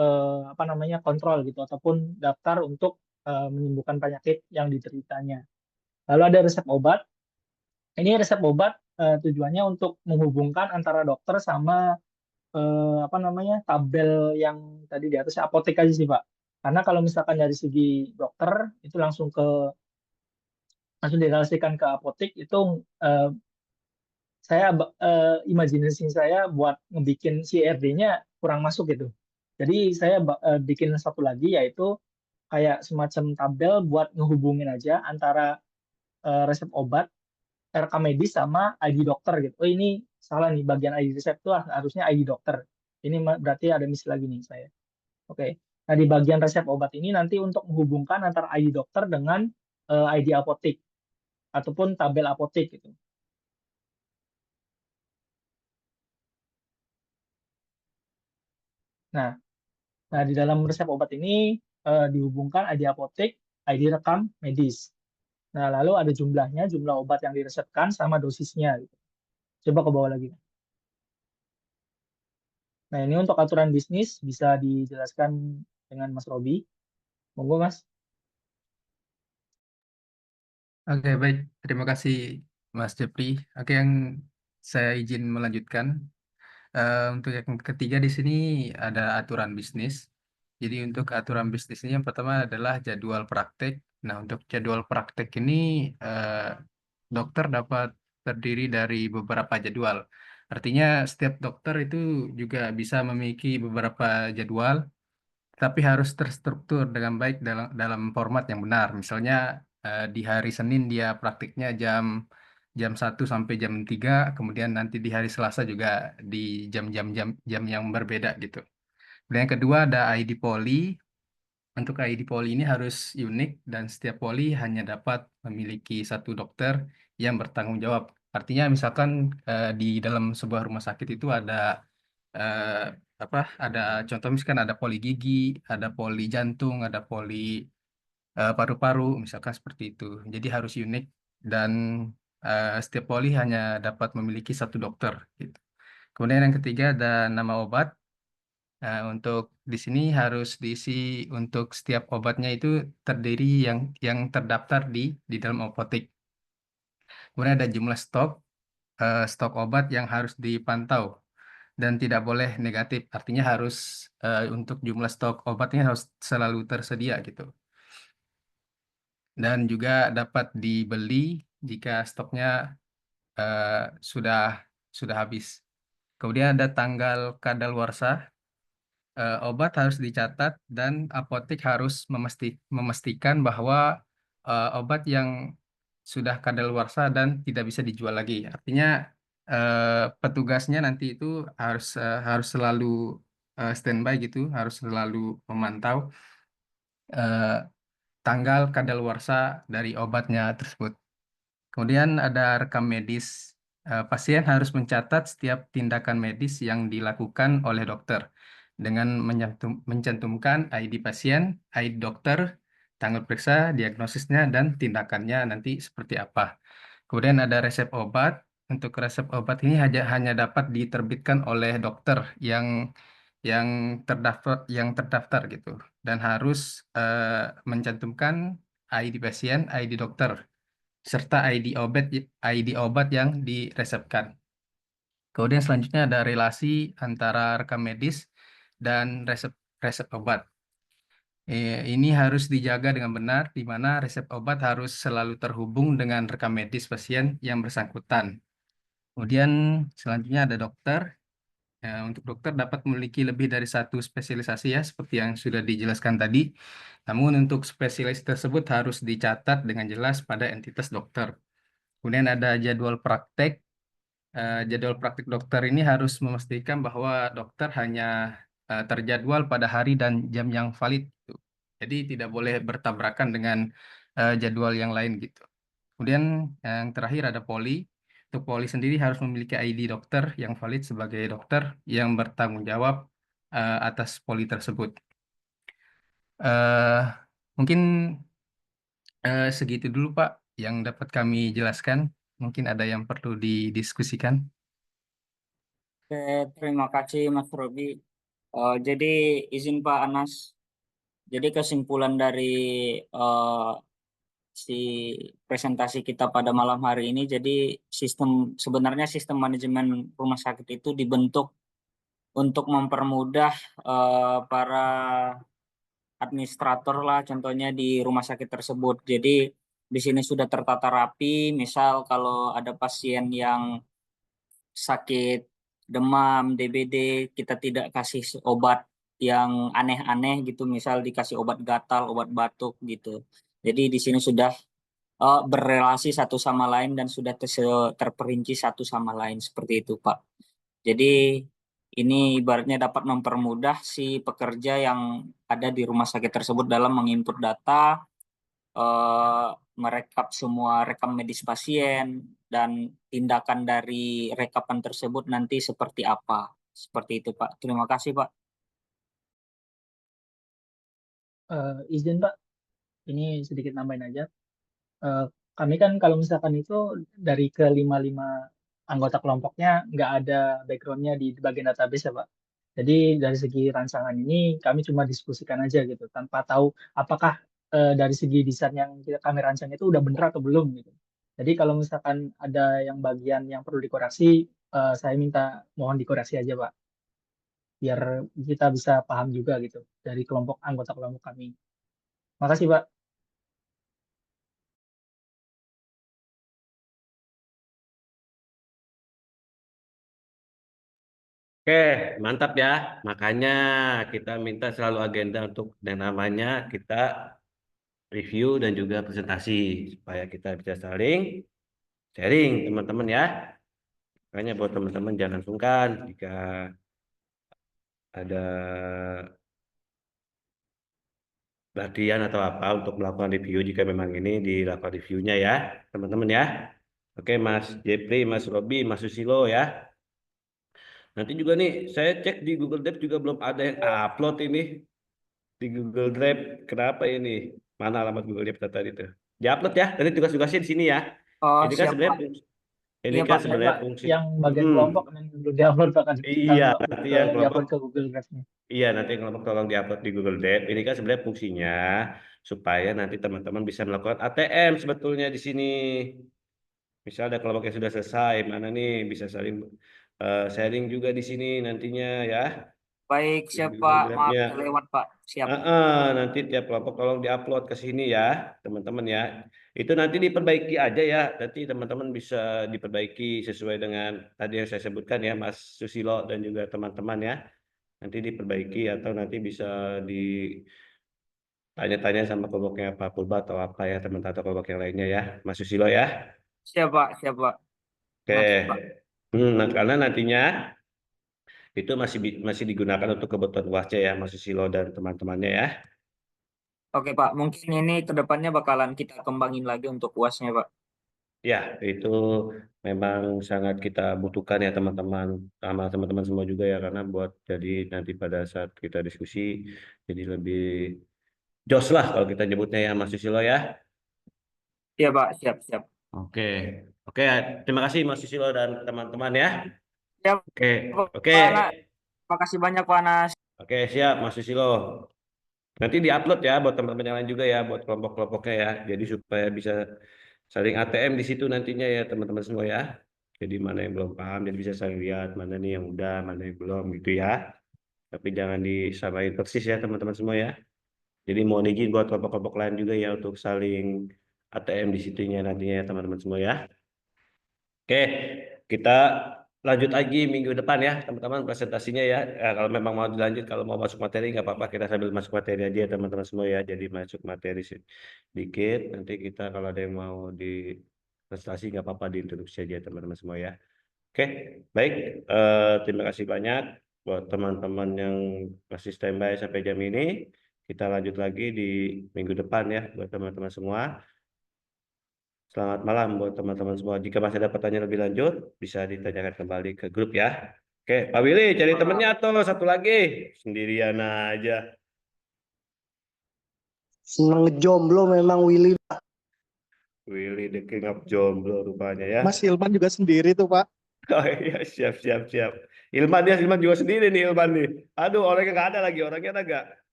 Speaker 15: apa namanya kontrol gitu ataupun daftar untuk menyembuhkan penyakit yang dideritanya. Lalu ada resep obat. Ini resep obat tujuannya untuk menghubungkan antara dokter sama apa namanya tabel yang tadi di atas apotek aja sih Pak. Karena kalau misalkan dari segi dokter itu langsung direlasikan ke apotek itu saya imajinasi saya buat ngebikin CRD-nya kurang masuk gitu. Jadi saya bikin satu lagi yaitu kayak semacam tabel buat ngehubungin aja antara resep obat, rekam medis sama ID dokter gitu. Oh ini salah nih bagian ID resep itu harusnya ID dokter. Ini berarti ada miss lagi nih saya. Oke. Nah di bagian resep obat ini nanti untuk menghubungkan antara ID dokter dengan ID apotek ataupun tabel apotek gitu. Nah, di dalam resep obat ini dihubungkan ID apotek ID rekam medis. Nah, lalu ada jumlahnya, jumlah obat yang diresepkan sama dosisnya. Gitu. Coba ke bawah lagi. Nah, ini untuk aturan bisnis bisa dijelaskan dengan Mas Robi. Monggo, Mas.
Speaker 16: Oke, baik. Terima kasih, Mas Jepri. Oke, yang saya izin melanjutkan. Untuk yang ketiga di sini ada aturan bisnis. Jadi untuk aturan bisnis ini yang pertama adalah jadwal praktek. Nah, untuk jadwal praktek ini dokter dapat terdiri dari beberapa jadwal. Artinya setiap dokter itu juga bisa memiliki beberapa jadwal, tapi harus terstruktur dengan baik dalam format yang benar. Misalnya di hari Senin dia praktiknya jam jam 1 sampai jam 3, kemudian nanti di hari Selasa juga di jam yang berbeda gitu. Dan yang kedua ada ID Poli. Untuk ID Poli ini harus unik dan setiap poli hanya dapat memiliki satu dokter yang bertanggung jawab. Artinya misalkan di dalam sebuah rumah sakit itu ada eh, ada contoh misalkan ada poli gigi, ada poli jantung, ada poli paru-paru, misalkan seperti itu. Jadi harus unik dan setiap poli hanya dapat memiliki satu dokter. Gitu. Kemudian yang ketiga ada nama obat. Untuk di sini harus diisi untuk setiap obatnya itu terdiri yang terdaftar di dalam apotek. Kemudian ada jumlah stok obat yang harus dipantau dan tidak boleh negatif. Artinya harus untuk jumlah stok obatnya harus selalu tersedia gitu. Dan juga dapat dibeli jika stoknya sudah habis. Kemudian ada tanggal kadaluarsa. Obat harus dicatat dan apotek harus memastikan bahwa obat yang sudah kadaluarsa dan tidak bisa dijual lagi. Artinya petugasnya nanti itu harus selalu standby gitu, harus selalu memantau tanggal kadaluarsa dari obatnya tersebut. Kemudian ada rekam medis. Pasien harus mencatat setiap tindakan medis yang dilakukan oleh dokter dengan mencantumkan ID pasien, ID dokter, tanggal periksa, diagnosisnya, dan tindakannya nanti seperti apa. Kemudian ada resep obat. Untuk resep obat ini hanya dapat diterbitkan oleh dokter yang terdaftar gitu dan harus mencantumkan ID pasien, ID dokter serta ID obat yang diresepkan. Kemudian selanjutnya ada relasi antara rekam medis dan resep obat. Ini harus dijaga dengan benar, di mana resep obat harus selalu terhubung dengan rekam medis pasien yang bersangkutan. Kemudian selanjutnya ada dokter. Untuk dokter dapat memiliki lebih dari satu spesialisasi ya, seperti yang sudah dijelaskan tadi. Namun untuk spesialis tersebut harus dicatat dengan jelas pada entitas dokter. Kemudian ada jadwal praktek. Jadwal praktek dokter ini harus memastikan bahwa dokter hanya terjadwal pada hari dan jam yang valid. Gitu. Jadi tidak boleh bertabrakan dengan jadwal yang lain gitu. Kemudian yang terakhir ada poli. Untuk poli sendiri harus memiliki ID dokter yang valid sebagai dokter yang bertanggung jawab atas poli tersebut. Mungkin segitu dulu Pak yang dapat kami jelaskan. Mungkin ada yang perlu didiskusikan.
Speaker 2: Oke, terima kasih Mas Robi. Jadi izin Pak Anas. Jadi kesimpulan dari si presentasi kita pada malam hari ini, jadi sebenarnya sistem manajemen rumah sakit itu dibentuk untuk mempermudah para administrator lah, contohnya di rumah sakit tersebut. Jadi di sini sudah tertata rapi. Misal kalau ada pasien yang sakit demam, DBD, kita tidak kasih obat yang aneh-aneh gitu, misal dikasih obat gatal, obat batuk gitu. Jadi di sini sudah berrelasi satu sama lain dan sudah terperinci satu sama lain seperti itu, Pak. Jadi ini ibaratnya dapat mempermudah si pekerja yang ada di rumah sakit tersebut dalam menginput data, merekap semua rekam medis pasien, dan tindakan dari rekapan tersebut nanti seperti apa. Seperti itu, Pak. Terima kasih, Pak.
Speaker 15: Izin Pak, Ini sedikit nambahin aja. Kami kan kalau misalkan itu dari kelima anggota kelompoknya nggak ada backgroundnya di bagian database ya Pak. Jadi dari segi rancangan ini kami cuma diskusikan aja gitu tanpa tahu apakah dari segi desain yang kami rancang itu udah bener atau belum gitu. Jadi kalau misalkan ada yang bagian yang perlu dikoreksi, saya minta mohon dikoreksi aja Pak, biar kita bisa paham juga gitu dari anggota kelompok kami. Makasih Pak.
Speaker 1: Oke, mantap ya. Makanya kita minta selalu agenda untuk yang namanya kita review dan juga presentasi supaya kita bisa saling sharing teman-teman ya. Makanya buat teman-teman jangan sungkan jika ada latihan atau apa untuk melakukan review jika memang ini dilakukan reviewnya ya teman-teman ya. Oke Mas Jepri, Mas Robi, Mas Susilo ya. Nanti juga nih saya cek di Google Drive juga belum ada yang upload ini di Google Drive. Kenapa ini? Mana alamat Google Drive tadi itu? Diupload ya. Nanti tugas-tugasnya di sini ya.
Speaker 15: Oh,
Speaker 1: Ini kan
Speaker 15: siap
Speaker 1: sebenarnya
Speaker 15: Pak.
Speaker 1: ini
Speaker 15: Iya
Speaker 1: kan
Speaker 15: Pak, saya
Speaker 1: sebenarnya
Speaker 15: Pak
Speaker 1: fungsi.
Speaker 15: yang bagian kelompok yang belum diupload Pak kan.
Speaker 1: Iya,
Speaker 15: Kalau
Speaker 1: nanti yang kelompok
Speaker 15: diupload ke Google Drive-nya.
Speaker 1: iya nanti yang kelompok tolong diupload di Google Drive. Ini kan sebenarnya fungsinya supaya nanti teman-teman bisa melakukan ATM sebetulnya di sini. Misal ada kelompok yang sudah selesai, mana nih bisa saling sharing juga di sini nantinya ya.
Speaker 2: Baik,
Speaker 1: Di
Speaker 2: siap
Speaker 1: Google
Speaker 2: Pak. Maaf
Speaker 1: Drive-nya.
Speaker 2: kelewat Pak. Siap.
Speaker 1: Nanti tiap kelompok tolong diupload ke sini ya, teman-teman ya. Itu nanti diperbaiki aja ya. Nanti teman-teman bisa diperbaiki sesuai dengan tadi yang saya sebutkan ya, Mas Susilo dan juga teman-teman ya. Nanti diperbaiki atau nanti bisa ditanya-tanya sama kelompoknya Pak Purba atau apa ya, teman-teman atau kelompok yang lainnya ya, Mas Susilo ya.
Speaker 2: Siap Pak, siap Pak.
Speaker 1: Oke.
Speaker 2: Nanti Pak.
Speaker 1: Nah, karena nantinya itu masih digunakan untuk kebutuhan UASnya ya, Mas Susilo dan teman-temannya ya.
Speaker 2: Oke Pak, mungkin ini kedepannya bakalan kita kembangin lagi untuk UASnya Pak.
Speaker 1: Ya, itu memang sangat kita butuhkan ya teman-teman, sama teman-teman semua juga ya, karena buat jadi nanti pada saat kita diskusi, jadi lebih jos lah kalau kita nyebutnya ya Mas Susilo ya.
Speaker 2: Iya Pak, siap, siap.
Speaker 1: Oke, oke, terima kasih Mas Susilo dan teman-teman ya.
Speaker 2: Siap.
Speaker 1: Oke, oke,
Speaker 2: Pak Anas. Terima kasih banyak Pak Anas.
Speaker 1: oke siap Mas Susilo. Nanti diupload ya buat teman-teman yang lain juga ya, buat kelompok-kelompoknya ya, jadi supaya bisa saling ATM di situ nantinya ya teman-teman semua ya. Jadi mana yang belum paham, jadi bisa saling lihat mana nih yang udah, mana yang belum gitu ya. Tapi jangan disamain persis ya teman-teman semua ya. Jadi mohon izin buat kelompok-kelompok lain juga ya untuk saling ATM di situnya nantinya ya teman-teman semua ya. Oke, kita lanjut lagi minggu depan ya teman-teman presentasinya ya. Kalau memang mau dilanjut, kalau mau masuk materi nggak apa-apa, kita sambil masuk materi aja ya teman-teman semua ya. Jadi masuk materi sedikit, nanti kita kalau ada yang mau di presentasi nggak apa-apa diintroduksi aja teman-teman semua ya. Oke, baik. Terima kasih banyak buat teman-teman yang masih standby sampai jam ini. Kita lanjut lagi di minggu depan ya buat teman-teman semua. Selamat malam buat teman-teman semua. Jika masih ada pertanyaan lebih lanjut, bisa ditanyakan kembali ke grup ya. Oke, Pak Willy cari temennya atau satu lagi? Sendirian aja.
Speaker 11: Seneng jomblo memang Willy.
Speaker 1: Willy the king of jomblo rupanya ya.
Speaker 10: Mas Ilman juga sendiri tuh Pak.
Speaker 1: Oh iya, siap. Ilman juga sendiri nih Ilman nih. Aduh, orangnya nggak ada lagi. Orangnya ada nggak?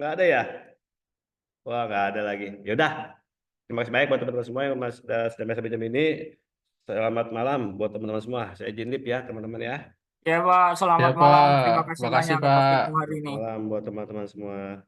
Speaker 1: Nggak ada ya? Wah, nggak ada lagi. Yaudah. Terima kasih banyak buat teman-teman semua yang sudah sampai jam ini. Selamat malam buat teman-teman semua. Saya izin lip ya teman-teman ya.
Speaker 2: Ya Pak, selamat
Speaker 16: Ya,
Speaker 2: malam.
Speaker 16: Pak.
Speaker 2: Terima kasih
Speaker 16: Makasih,
Speaker 2: banyak atas
Speaker 16: Pak.
Speaker 2: waktu hari ini.
Speaker 1: Malam buat teman-teman semua.